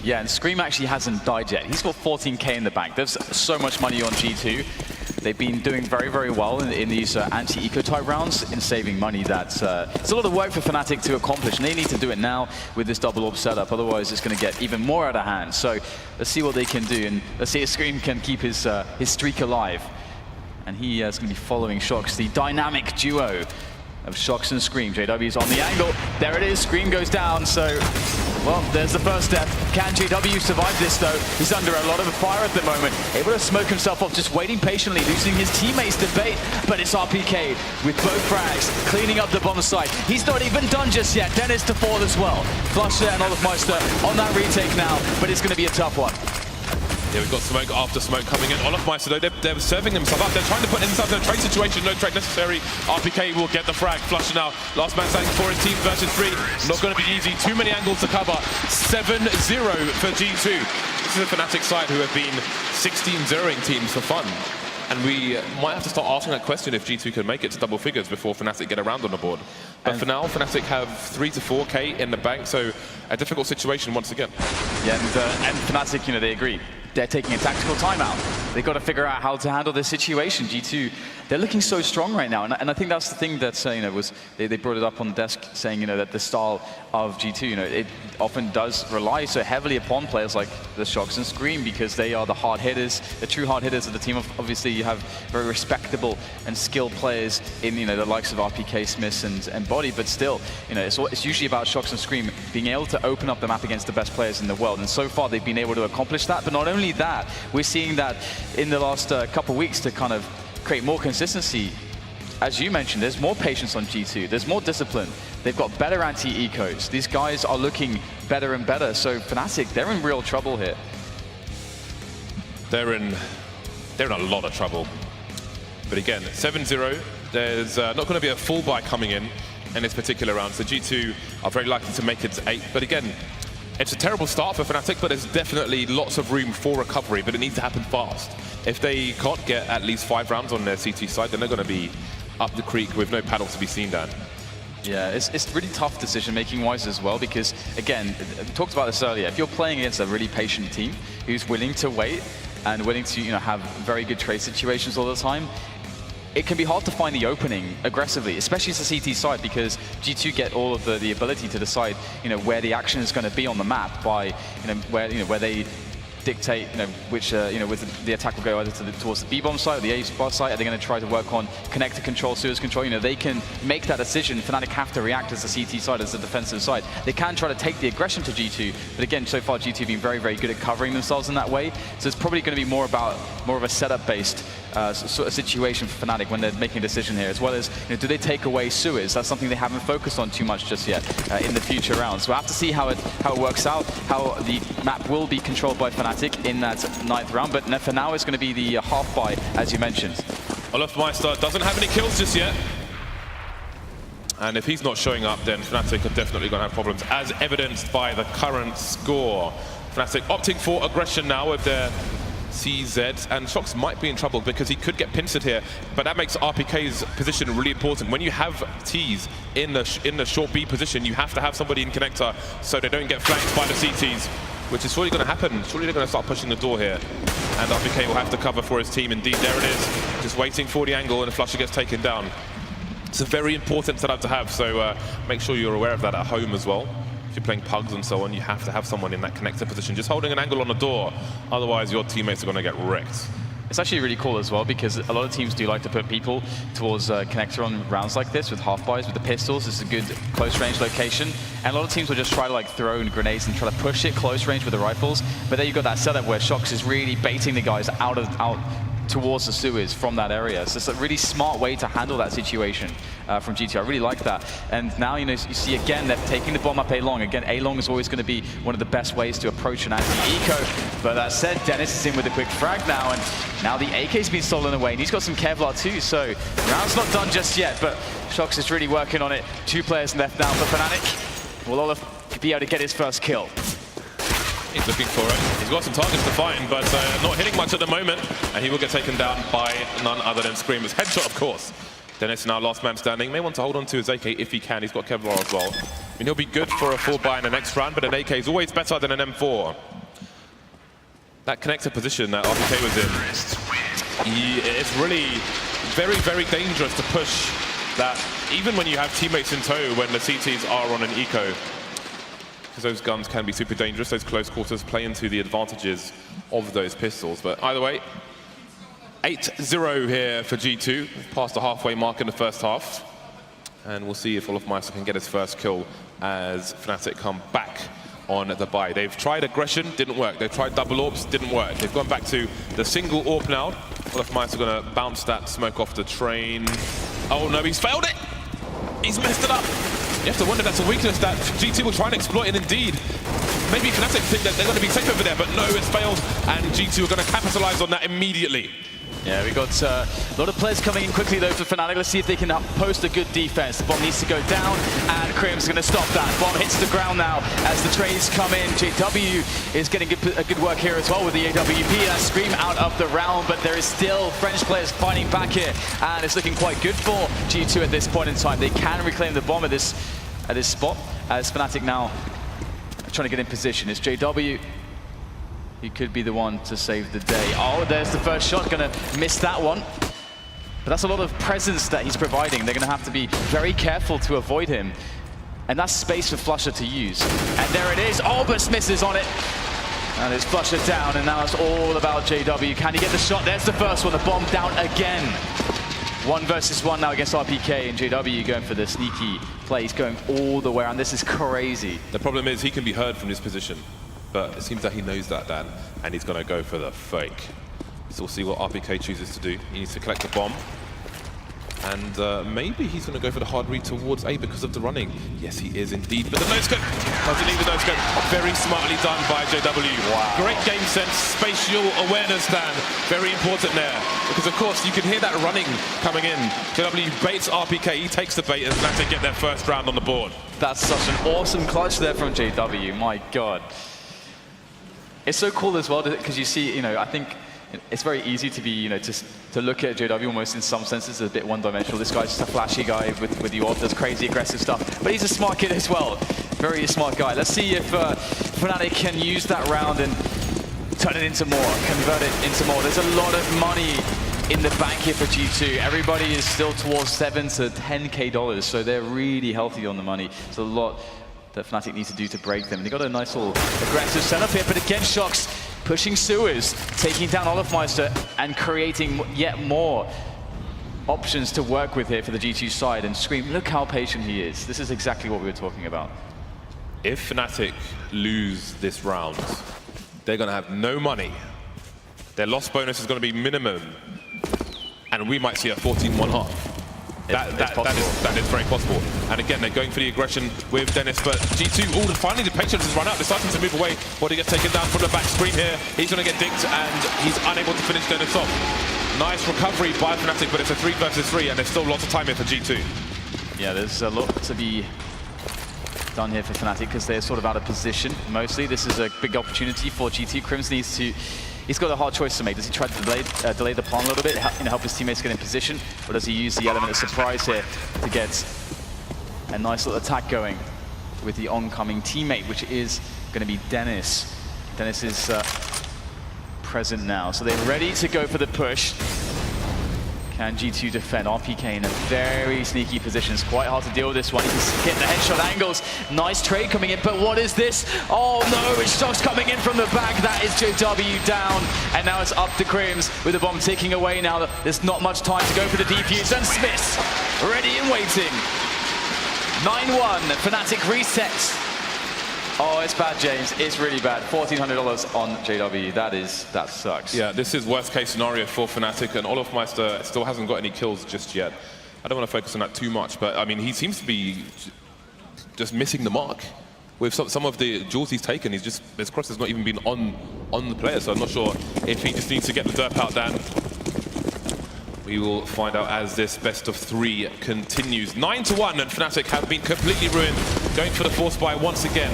Yeah, and Scream actually hasn't died yet. He's got 14k in the bank. There's so much money on G2. They've been doing very, very well in these anti-eco type rounds in saving money. It's a lot of work for Fnatic to accomplish, and they need to do it now with this double orb setup. Otherwise, it's going to get even more out of hand. So let's see what they can do, and let's see if Scream can keep his streak alive. And he is going to be following shox, the dynamic duo of shox and Scream. JW's on the angle. There it is. Scream goes down. So, well, there's the first step. Can JW survive this, though? He's under a lot of fire at the moment. Able to smoke himself off, just waiting patiently, losing his teammates to bait. But it's RpK with both frags, cleaning up the bomb site. He's not even done just yet. Dennis to fall as well. flusha and olofmeister on that retake now, but it's going to be a tough one. Yeah, we've got smoke after smoke coming in. Olofmeister, though, they're serving themselves up. They're trying to put themselves in a trade situation. No trade necessary. RpK will get the frag. flusha now. Last man standing for his team versus 3. Not going to be easy. Too many angles to cover. 7-0 for G2. This is a Fnatic side who have been 16-0ing teams for fun. And we might have to start asking that question if G2 can make it to double figures before Fnatic get around on the board. But for now, Fnatic have 3 to 4k in the bank, so a difficult situation once again. Yeah, and Fnatic, you know, they agree. They're taking a tactical timeout. They've got to figure out how to handle this situation. G2, they're looking so strong right now, and I think that's the thing that you know, was they brought it up on the desk, saying, you know, that the style of G2, you know, it often does rely so heavily upon players like the shox and Scream, because they are the hard hitters, the true hard hitters of the team. Obviously, you have very respectable and skilled players in, you know, the likes of RpK, SmithZz, and bodyy, but still, you know, it's usually about shox and Scream being able to open up the map against the best players in the world, and so far they've been able to accomplish that. But not only that, we're seeing that in the last couple of weeks to kind of create more consistency. As you mentioned, there's more patience on G2, there's more discipline, they've got better anti-ecos, these guys are looking better and better, so Fnatic, they're in real trouble here. They're in a lot of trouble. But again, 7-0, there's not going to be a full buy coming in this particular round, so G2 are very likely to make it to 8. But again, it's a terrible start for Fnatic, but there's definitely lots of room for recovery, but it needs to happen fast. If they can't get at least 5 rounds on their CT side, then they're going to be up the creek with no paddle to be seen, Dan. Yeah, it's really tough decision-making wise as well, because, again, we talked about this earlier, if you're playing against a really patient team who's willing to wait and willing to, you know, have very good trade situations all the time, it can be hard to find the opening aggressively, especially as a CT side, because G2 get all of the ability to decide, you know, where the action is going to be on the map by, where they dictate, which, with the attack will go either towards the B bomb site or the A spot site. Are they going to try to work on connector control, sewers control? You know, they can make that decision. Fnatic have to react as the CT side, as the defensive side. They can try to take the aggression to G2, but again, so far G2 have been very, very good at covering themselves in that way. So it's probably going to be more of a setup-based sort of situation for Fnatic when they're making a decision here, as well as, do they take away sewers? That's something they haven't focused on too much just yet in the future rounds. So we'll have to see how it works out, how the map will be controlled by Fnatic in that 9th round. But for now, it's going to be the half buy, as you mentioned. Olofmeister doesn't have any kills just yet. And if he's not showing up, then Fnatic are definitely going to have problems, as evidenced by the current score. Fnatic opting for aggression now with their CZ, and shox might be in trouble because he could get pincered here, but that makes RpK's position really important. When you have Ts in the short B position, you have to have somebody in connector so they don't get flanked by the CTs, which is surely going to happen. Surely they're going to start pushing the door here, and RpK will have to cover for his team. Indeed, there it is, just waiting for the angle, and the flusha gets taken down. It's a very important setup to have, so make sure you're aware of that at home as well. If you're playing pugs and so on, you have to have someone in that connector position, just holding an angle on the door. Otherwise, your teammates are going to get wrecked. It's actually really cool as well, because a lot of teams do like to put people towards connector on rounds like this with half buys, with the pistols. It's a good close range location. And a lot of teams will just try to like throw in grenades and try to push it close range with the rifles. But there you've got that setup where shox is really baiting the guys out towards the sewers from that area. So it's a really smart way to handle that situation from G2. I really like that. And now, you know, you see again, they're taking the bomb up A-long. Again, A-long is always going to be one of the best ways to approach an anti-eco. But that said, Dennis is in with a quick frag now, and now the AK's been stolen away, and he's got some Kevlar too, so round's not done just yet, but shox is really working on it. 2 players left now for Fnatic. Will Olof be able to get his first kill? He's looking for it. He's got some targets to find, but not hitting much at the moment. And he will get taken down by none other than Screamers. Headshot, of course. Dennis now last man standing. May want to hold on to his AK if he can. He's got Kevlar as well. I mean, he'll be good for a 4-buy in the next round, but an AK is always better than an M4. That connector position that RpK was in, it's really very, very dangerous to push that, even when you have teammates in tow when the CTs are on an eco. Because those guns can be super dangerous. Those close quarters play into the advantages of those pistols. But either way, 8-0 here for G2. Past the halfway mark in the first half. And we'll see if olofmeister can get his first kill as Fnatic come back on the buy. They've tried aggression, didn't work. They've tried double orbs, didn't work. They've gone back to the single orb now. olofmeister going to bounce that smoke off the train. Oh no, he's failed it! He's messed it up! You have to wonder if that's a weakness that G2 will try and exploit, and indeed, maybe Fnatic think that they're going to be safe over there, but no, it's failed, and G2 are going to capitalize on that immediately. Yeah, we got a lot of players coming in quickly though for Fnatic. Let's see if they can post a good defense. The bomb needs to go down, and KRIMZ is going to stop that. Bomb hits the ground now as the trades come in. JW is getting a good work here as well with the AWP. That Scream out of the round, but there is still French players fighting back here, and it's looking quite good for G2 at this point in time. They can reclaim the bomb at this spot, as Fnatic now trying to get in position. It's JW. He could be the one to save the day. Oh, there's the first shot, gonna miss that one. But that's a lot of presence that he's providing. They're gonna have to be very careful to avoid him. And that's space for flusha to use. And there it is, oh, but SmithZz is on it. And it's flusha down, and now it's all about JW. Can he get the shot? There's the first one, the bomb down again. 1 versus 1 now against RpK, and JW going for the sneaky play. He's going all the way around. This is crazy. The problem is he can be heard from this position. But it seems that he knows that, Dan, and he's going to go for the fake. So we'll see what RpK chooses to do. He needs to collect the bomb. And maybe he's going to go for the hard read towards A because of the running. Yes, he is indeed. But the no-scope doesn't need the no-scope. Very smartly done by JW. Wow. Great game sense, spatial awareness, Dan. Very important there. Because, of course, you can hear that running coming in. JW baits RpK. He takes the bait, and Fnatic get their first round on the board. That's such an awesome clutch there from JW. My God. It's so cool as well because you see, you know, I think it's very easy to be, you know, to look at JW almost in some senses as a bit one-dimensional. This guy's just a flashy guy with the orb, does crazy aggressive stuff, but he's a smart kid as well. Very smart guy. Let's see if Fnatic can use that round and turn it into more, convert it into more. There's a lot of money in the bank here for G2. Everybody is still towards $7 to $10K, so they're really healthy on the money. It's a lot that Fnatic needs to do to break them. They got a nice little aggressive setup here, but again, shox pushing sewers, taking down olofmeister, and creating yet more options to work with here for the G2 side. And Scream, look how patient he is. This is exactly what we were talking about. If Fnatic lose this round, they're going to have no money. Their loss bonus is going to be minimum, and we might see a 14-1 half. That is very possible. And again, they're going for the aggression with Dennis, but G2, finally the patience has run out. They're starting to move away. Body gets taken down from the back screen here. He's going to get dinked, and he's unable to finish Dennis off. Nice recovery by Fnatic, but it's a 3 versus 3, and there's still lots of time here for G2. Yeah, there's a lot to be done here for Fnatic because they're sort of out of position mostly. This is a big opportunity for GT. KRIMZ needs to... He's got a hard choice to make. Does he try to delay the pawn a little bit, help his teammates get in position? Or does he use the element of surprise here to get a nice little attack going with the oncoming teammate, which is going to be Dennis. Dennis is present now, so they're ready to go for the push. Can G2 defend? RpK in a very sneaky position. It's quite hard to deal with this one. He's getting the headshot angles. Nice trade coming in, but what is this? Oh no, it's shox coming in from the back. That is JW down. And now it's up to KRIMZ with the bomb ticking away now. There's not much time to go for the defuse. And SmithZz ready and waiting. 9-1, Fnatic resets. Oh, it's bad, James. It's really bad. $1,400 on JW. That sucks. Yeah, this is worst case scenario for Fnatic, and olofmeister still hasn't got any kills just yet. I don't want to focus on that too much, but I mean, he seems to be just missing the mark. With some of the duels he's taken, his cross has not even been on the player, so I'm not sure if he just needs to get the derp out then. We will find out as this best of 3 continues. 9-1, and Fnatic have been completely ruined, going for the force buy once again.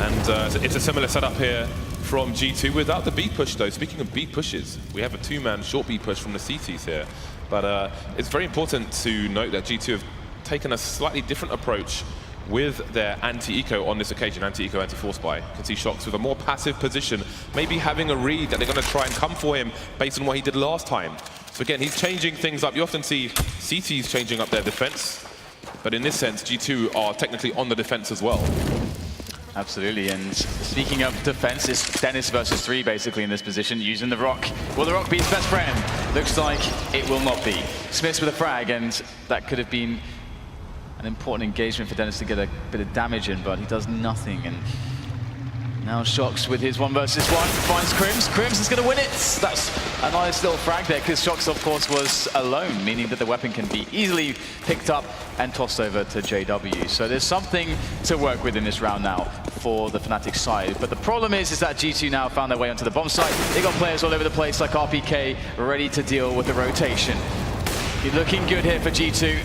And it's a similar setup here from G2 without the B push though. Speaking of B pushes, we have a 2-man short B push from the CTs here. But it's very important to note that G2 have taken a slightly different approach with their anti-eco on this occasion, anti-eco, anti-force buy. You can see shox with a more passive position, maybe having a read that they're going to try and come for him based on what he did last time. So again, he's changing things up. You often see CTs changing up their defense, but in this sense, G2 are technically on the defense as well. Absolutely, and speaking of defense, it's Dennis versus 3 basically in this position, using the rock. Will the rock be his best friend? Looks like it will not be. SmithZz with a frag, and that could have been an important engagement for Dennis to get a bit of damage in, but he does nothing. And now shox with his 1 versus 1 finds KRIMZ. KRIMZ is going to win it. That's a nice little frag there, because shox, of course, was alone, meaning that the weapon can be easily picked up and tossed over to JW. So there's something to work with in this round now for the Fnatic side. But the problem is that G2 now found their way onto the bomb site. They got players all over the place like RpK ready to deal with the rotation. You're looking good here for G2.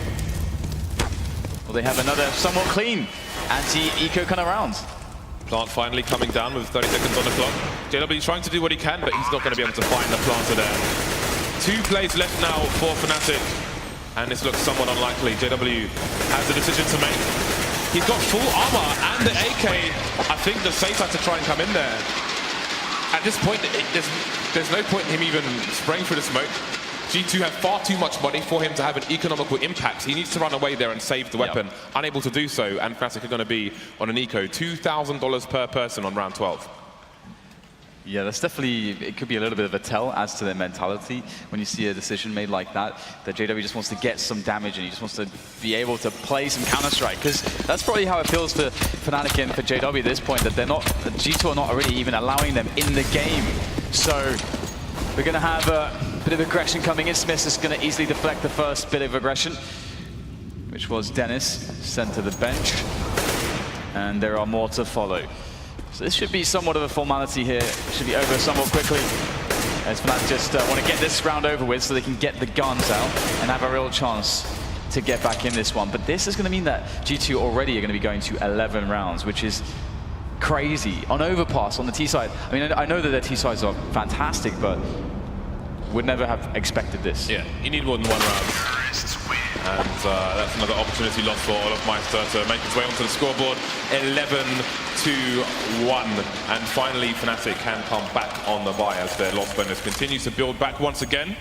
Well, they have another somewhat clean anti-eco kind of round. Plant finally coming down with 30 seconds on the clock. JW trying to do what he can, but he's not going to be able to find the planter there. 2 plays left now for Fnatic, and this looks somewhat unlikely. JW has a decision to make. He's got full armor and the AK. I think the safe had to try and come in there. At this point, there's no point in him even spraying through the smoke. G2 have far too much money for him to have an economical impact. He needs to run away there and save the weapon. Unable to do so, and Fnatic are going to be on an eco. $2,000 per person on round 12. Yeah, that's definitely, it could be a little bit of a tell as to their mentality when you see a decision made like that, that JW just wants to get some damage and he just wants to be able to play some Counter-Strike, because that's probably how it feels for Fnatic and for JW at this point, that they're not, G2 are not already even allowing them in the game. So we're going to have a bit of aggression coming in. SmithZz is going to easily deflect the first bit of aggression, which was Dennis sent to the bench, and there are more to follow. So this should be somewhat of a formality here. It should be over somewhat quickly, as Fnatic just want to get this round over with so they can get the guns out and have a real chance to get back in this one. But this is going to mean that G2 already are going to be going to 11 rounds, which is crazy. On Overpass, on the T side, I mean, I know that their T sides are fantastic, but would never have expected this. Yeah, you need more than 1 round. And that's another opportunity lost for olofmeister to make its way onto the scoreboard. 11-1. And finally, Fnatic can come back on the buy as their loss bonus continues to build back once again.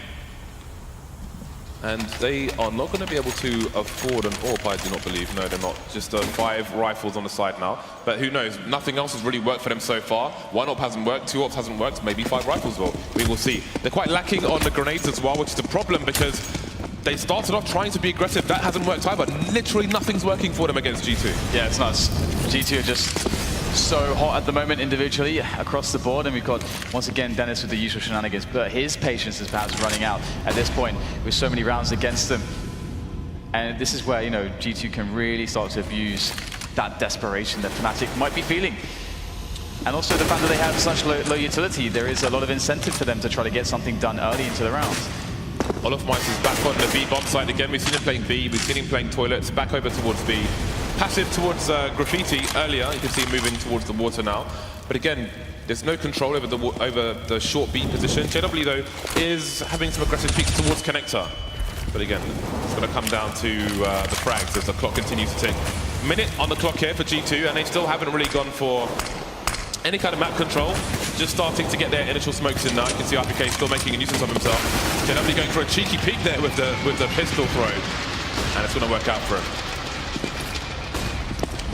And they are not going to be able to afford an AWP, I do not believe. No, they're not. Just 5 rifles on the side now. But who knows? Nothing else has really worked for them so far. 1 AWP hasn't worked, 2 AWPs hasn't worked, maybe 5 rifles will. We will see. They're quite lacking on the grenades as well, which is a problem because they started off trying to be aggressive. That hasn't worked either. Literally nothing's working for them against G2. Yeah, it's nuts. G2 are just so hot at the moment individually across the board, and we've got once again Dennis with the usual shenanigans, but his patience is perhaps running out at this point with so many rounds against them. And this is where, you know, G2 can really start to abuse that desperation that Fnatic might be feeling. And also the fact that they have such low utility, there is a lot of incentive for them to try to get something done early into the round. Olofmeister is back on the B bomb site again. We've seen him playing B, we've seen him playing toilets, back over towards B. Passive towards Graffiti earlier, you can see him moving towards the water now. But again, there's no control over the short B position. JW though is having some aggressive peeks towards Connector. But again, it's going to come down to the frags as the clock continues to tick. Minute on the clock here for G2, and they still haven't really gone for any kind of map control. Just starting to get their initial smokes in now. You can see RpK still making a nuisance of himself. JW going for a cheeky peek there with the pistol throw, and it's going to work out for him.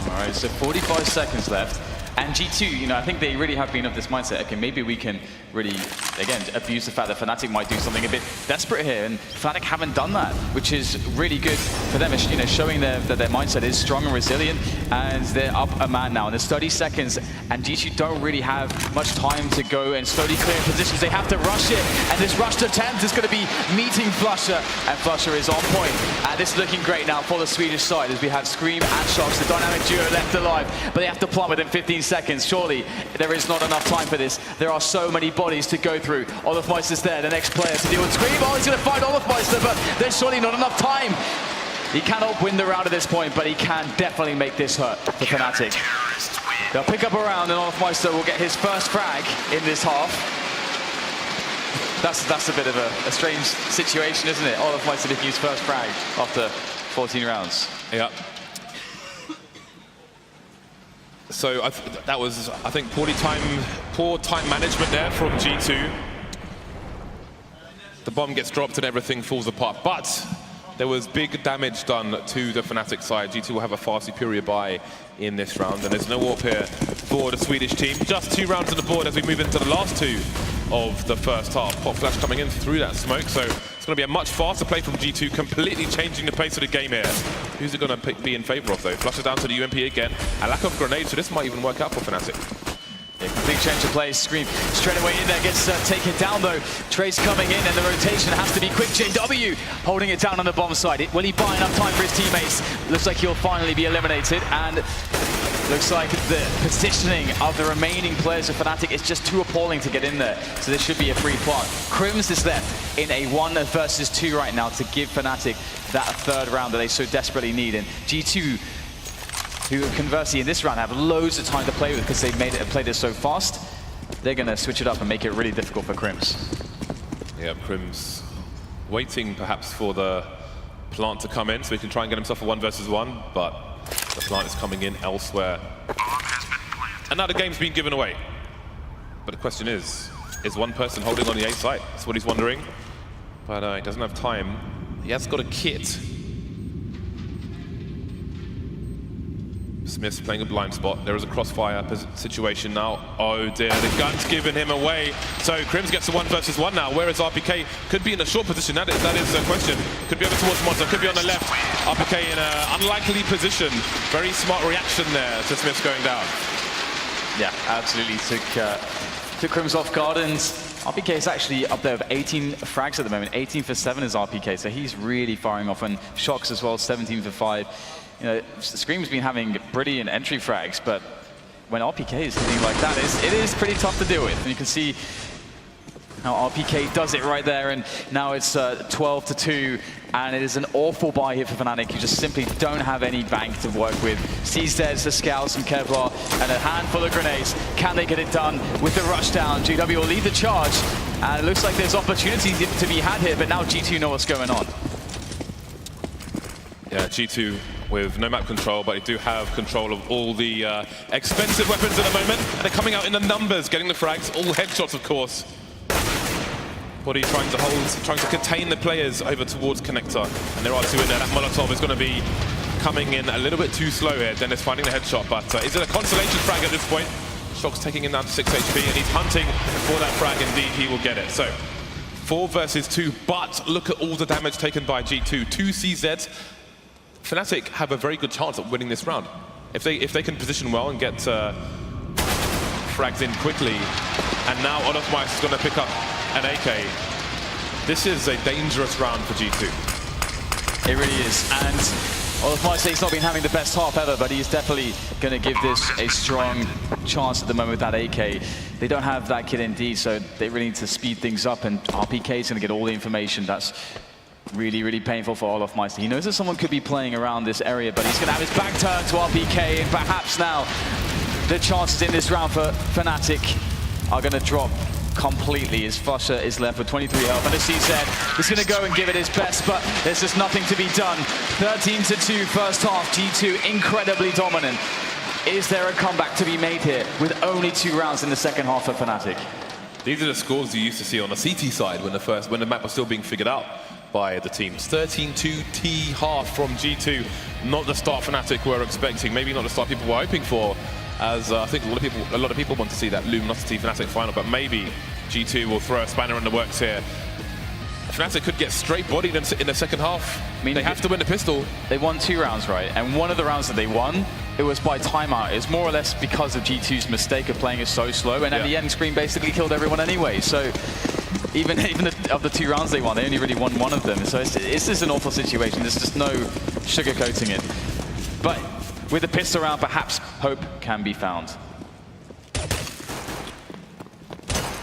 All right, so 45 seconds left. And G2, you know, I think they really have been of this mindset. Okay, maybe we can really, again, abuse the fact that Fnatic might do something a bit desperate here. And Fnatic haven't done that, which is really good for them. You know, showing that their mindset is strong and resilient. And they're up a man now. And there's 30 seconds. And G2 don't really have much time to go and slowly clear positions. They have to rush it. And this rushed attempt is going to be meeting flusha. And flusha is on point. And this is looking great now for the Swedish side as we have Scream and shox, the dynamic duo left alive. But they have to plummet within 15 seconds. Surely there is not enough time for this. There are so many bodies to go through. Olofmeister's there, the next player to deal with Scream. Oh, he's going to find Olofmeister, but there's surely not enough time. He cannot win the round at this point, but he can definitely make this hurt for Fnatic. They'll pick up a round, and Olofmeister will get his first frag in this half. That's a bit of a strange situation, isn't it? Olofmeister making his first frag after 14 rounds. Yeah. So that was, I think, poor time management there from G2. The bomb gets dropped and everything falls apart. But there was big damage done to the Fnatic side. G2 will have a far superior buy in this round. And there's no warp here for the Swedish team. Just 2 rounds on the board as we move into the last 2 of the first half. Pop Flash coming in through that smoke. So it's going to be a much faster play from G2, completely changing the pace of the game here. Who's it going to be in favor of, though? Flusha down to the UMP again. A lack of grenades, so this might even work out for Fnatic. Yeah, complete change of play. Scream straight away in there, gets taken down, though. Trace coming in, and the rotation has to be quick. JW holding it down on the bomb side. Will he buy enough time for his teammates? Looks like he'll finally be eliminated, and looks like the positioning of the remaining players of Fnatic is just too appalling to get in there. So this should be a free plot. KRIMZ is left in a 1 versus 2 right now to give Fnatic that 3rd round that they so desperately need. And G2, who conversely in this round have loads of time to play with because they've played it so fast, they're going to switch it up and make it really difficult for KRIMZ. Yeah, KRIMZ waiting perhaps for the plant to come in so he can try and get himself a 1 versus 1, but the plant is coming in elsewhere. And now the game's been given away. But the question is one person holding on the A site? That's what he's wondering. But he doesn't have time. He has got a kit. SmithZz playing a blind spot. There is a crossfire situation now. Oh dear, the gun's giving him away. So KRIMZ gets a 1 versus 1 now, whereas RpK could be in a short position. That is a question. Could be over towards Monster, could be on the left. RpK in an unlikely position. Very smart reaction there to SmithZz going down. Yeah, absolutely took KRIMZ off guard, and RpK is actually up there with 18 frags at the moment. 18 for 7 is RpK, so he's really firing off. And shox as well, 17 for 5. You know, Scream's been having brilliant entry frags, but when RpK is hitting like that, it is pretty tough to deal with. And you can see how RpK does it right there, and now it's 12-2, and it is an awful buy here for Fnatic, who just simply don't have any bank to work with. SmithZz, the scouts, and Kajbjer, and a handful of grenades. Can they get it done with the rushdown? GW will lead the charge, and it looks like there's opportunity to be had here, but now G2 know what's going on. Yeah, G2 with no map control, but they do have control of all the expensive weapons at the moment. And they're coming out in the numbers, getting the frags, all headshots, of course. bodyy trying to hold, trying to contain the players over towards Connector. And there are 2 in there. That Molotov is going to be coming in a little bit too slow here. Dennis finding the headshot, but is it a consolation frag at this point? shox taking him down to 6 HP, and he's hunting for that frag. Indeed, he will get it. So 4 versus 2, but look at all the damage taken by G2. 2 CZs. Fnatic have a very good chance of winning this round. If they can position well and get frags in quickly, and now Olofmeister is going to pick up an AK. This is a dangerous round for G2. It really is, and olofmeister, he's not been having the best half ever, but he's definitely going to give this a strong chance at the moment with that AK. They don't have that kid in D, so they really need to speed things up, and RpK is going to get all the information. That's really, really painful for olofmeister. He knows that someone could be playing around this area, but he's going to have his back turned to RpK, and perhaps now the chances in this round for Fnatic are going to drop completely. His flusha is left with 23 health, and as he said, he's going to go and give it his best, but there's just nothing to be done. 13-2 first half, G2 incredibly dominant. Is there a comeback to be made here with only 2 rounds in the second half for Fnatic? These are the scores you used to see on the CT side when the map was still being figured out by the teams. 13-2 T half from G2. Not the start Fnatic were expecting, maybe not the start people were hoping for, as I think a lot of people want to see that Luminosity Fnatic final, but maybe G2 will throw a spanner in the works here. Fnatic could get straight bodied in the second half. I mean, they have to win the pistol. They won 2 rounds, right? And one of the rounds that they won, it was by timeout. It's more or less because of G2's mistake of playing it so slow, and at the end, Scream basically killed everyone anyway. So even of the 2 rounds they won, they only really won 1 of them. So it's just an awful situation. There's just no sugarcoating it. But with the pistol round, perhaps hope can be found.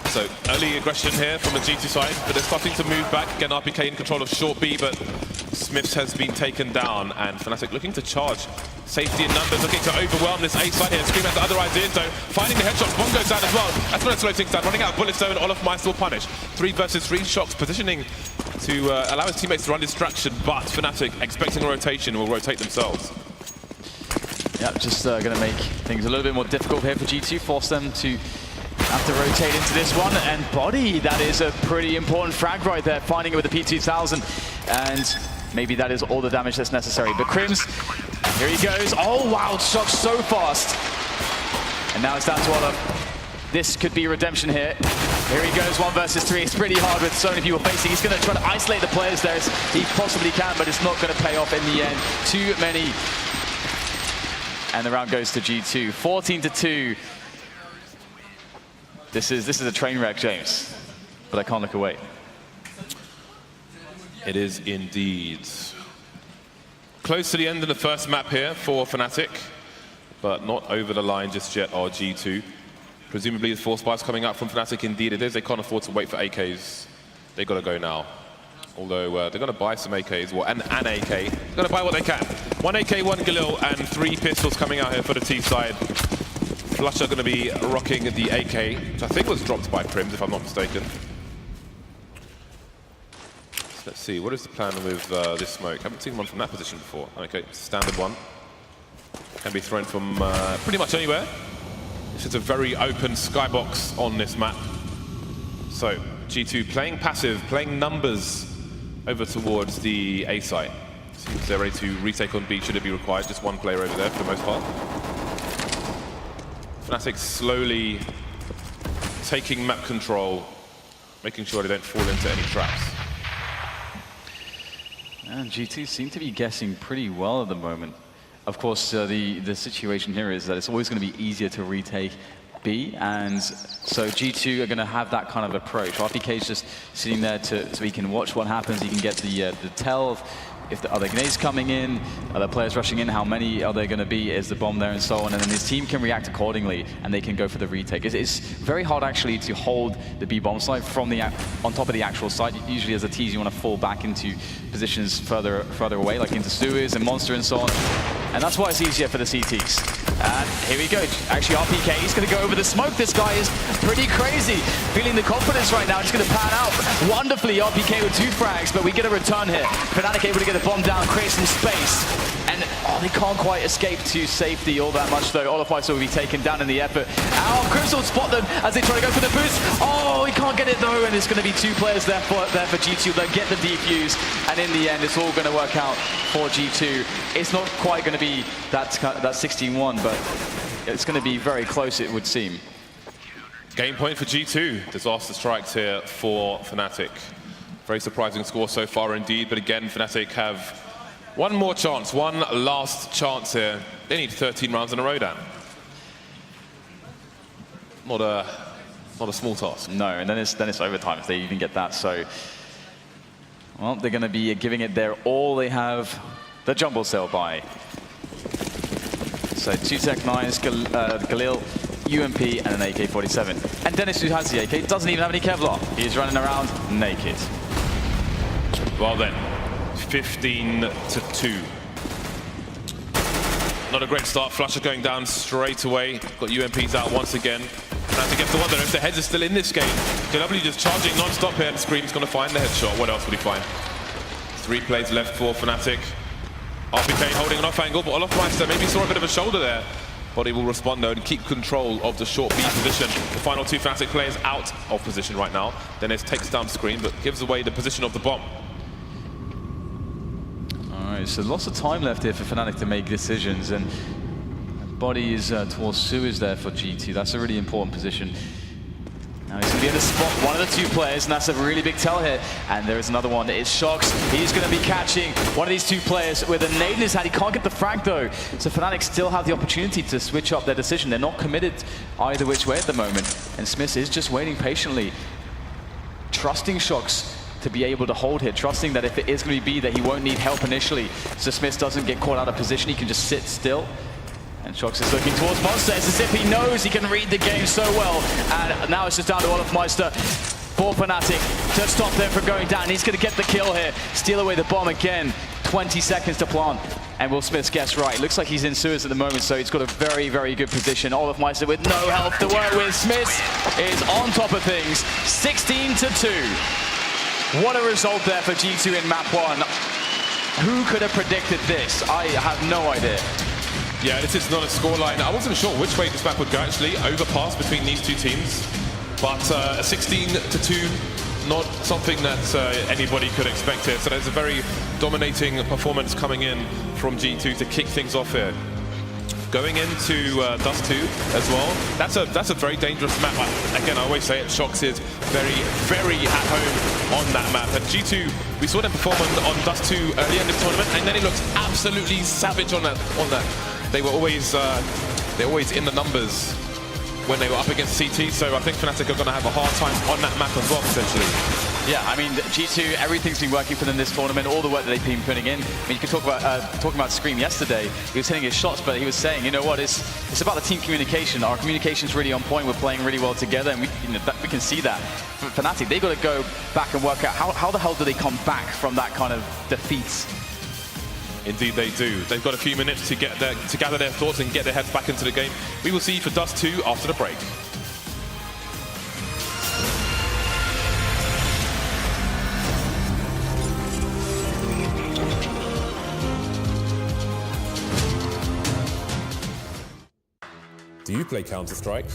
So early aggression here from the G2 side, but they're starting to move back. Again, RpK in control of short B, but SmithZz has been taken down, and Fnatic looking to charge. Safety in numbers, looking to overwhelm this A side here. Scream has the other ideas though, finding the headshots. Bomb goes down as well. That's going to slow things down. Running out of bullets though, and olofmeister will punish. 3 versus 3 shox, positioning to allow his teammates to run distraction, but Fnatic, expecting a rotation, will rotate themselves. Yeah, just going to make things a little bit more difficult here for G2, force them to have to rotate into this one, and bodyy, that is a pretty important frag right there, finding it with the P2000, and maybe that is all the damage that's necessary. But KRIMZ, here he goes. Oh wow, shox so fast. And now it's down to Olof. This could be redemption here. Here he goes, 1 versus 3. It's pretty hard with so many people facing. He's going to try to isolate the players there as he possibly can, but it's not going to pay off in the end. Too many. And the round goes to G2. 14-2. This is a train wreck, James, but I can't look away. It is indeed. Close to the end of the first map here for Fnatic, but not over the line just yet are G2. Presumably the force buys coming out from Fnatic, indeed it is. They can't afford to wait for AKs. They got to go now. Although they're going to buy some AKs, well, an AK. They're going to buy what they can. 1 AK, 1 Galil, and 3 pistols coming out here for the T side. flusha going to be rocking the AK, which I think was dropped by KRIMZ, if I'm not mistaken. So let's see, what is the plan with this smoke? Haven't seen one from that position before. Okay, standard one. Can be thrown from pretty much anywhere. This is a very open skybox on this map. So, G2 playing passive, playing numbers over towards the A site. Seems they're ready to retake on B should it be required. Just 1 player over there for the most part. Fnatic slowly taking map control, making sure they don't fall into any traps. And G2 seem to be guessing pretty well at the moment. Of course, the situation here is that it's always going to be easier to retake B, and so G2 are going to have that kind of approach. RpK is just sitting there so he can watch what happens. He can get the tell of if the other grenades coming in, other players rushing in, how many are there going to be, is the bomb there and so on, and then his team can react accordingly and they can go for the retake. It's very hard actually to hold the B bomb site from on top of the actual site. Usually as a tease you want to fall back into positions further away, like into sewers and monster and so on, and that's why it's easier for the CTs. And here we go. Actually, RpK, he's going to go over the smoke. This guy is pretty crazy. Feeling the confidence right now. Just going to pan out wonderfully. RpK with 2 frags, but we get a return here. Fnatic able to get the bomb down, create some space. And they can't quite escape to safety all that much, though. olofmeister will be taken down in the effort. KRIMZ will spot them as they try to go for the boost. Oh, he can't get it, though, and there's going to be 2 players there for G2. They'll get the defuse, and in the end, it's all going to work out for G2. It's not quite going to be that 16-1, but it's going to be very close, it would seem. Game point for G2. Disaster strikes here for Fnatic. Very surprising score so far indeed, but again, Fnatic have one more chance, one last chance here. They need 13 rounds in a row down. Not a small task. No, and then it's overtime if they even get that. So, well, they're going to be giving it their all. They have the jumble cell buy. So 2 Tech 9s, Galil, UMP, and an AK-47. And Dennis, who has the AK, doesn't even have any Kevlar. He's running around naked. Well then, 15-2. Not a great start. flusha going down straight away. Got UMPs out once again. Fnatic gets to wonder if the heads are still in this game. JW just charging non-stop here, and Scream's going to find the headshot. What else would he find? 3 plays left for Fnatic. RpK holding an off angle, but olofmeister maybe saw a bit of a shoulder there. Bodyy will respond though and keep control of the short B position. The final 2 Fnatic players out of position right now. Dennis takes down Scream, but gives away the position of the bomb. Alright, so lots of time left here for Fnatic to make decisions, and Bodyy is towards SmithZz there for G2. That's a really important position. Now he's going to be in the spot, one of the 2 players, and that's a really big tell here. And there is another one, it's shox. He's going to be catching one of these 2 players with a nade in his hand. He can't get the frag though. So Fnatic still have the opportunity to switch up their decision. They're not committed either which way at the moment. And SmithZz is just waiting patiently, trusting shox to be able to hold here, trusting that if it is going to be that he won't need help initially, so SmithZz doesn't get caught out of position, he can just sit still. And shox is looking towards Monster. It's as if he knows he can read the game so well. And now it's just down to olofmeister for Fnatic to stop them from going down. He's going to get the kill here, steal away the bomb again. 20 seconds to plant. And will SmithZz guess right? Looks like he's in SmithZz at the moment, so he's got a very, very good position. olofmeister with no help to work with. SmithZz is on top of things. 16-2. What a result there for G2 in map 1. Who could have predicted this? I have no idea. Yeah, this is not a scoreline. I wasn't sure which way this map would go, actually. Overpass between these 2 teams. But a 16-2, not something that anybody could expect here. So there's a very dominating performance coming in from G2 to kick things off here. Going into Dust 2 as well. That's a very dangerous map. Again, I always say it, shox is very, very at home on that map. And G2, we saw them perform on Dust 2 earlier in this tournament, and then it looks absolutely savage on that. They were always in the numbers when they were up against CT, so I think Fnatic are going to have a hard time on that map as well, potentially. Yeah, I mean, G2, everything's been working for them this tournament, all the work that they've been putting in. I mean, you could talk about Scream yesterday. He was hitting his shots, but he was saying, you know what, it's about the team communication. Our communication's really on point. We're playing really well together, and we can see that. For Fnatic, they've got to go back and work out how the hell do they come back from that kind of defeat. Indeed they do. They've got a few minutes to gather their thoughts and get their heads back into the game. We will see you for Dust 2 after the break. Do you play Counter-Strike?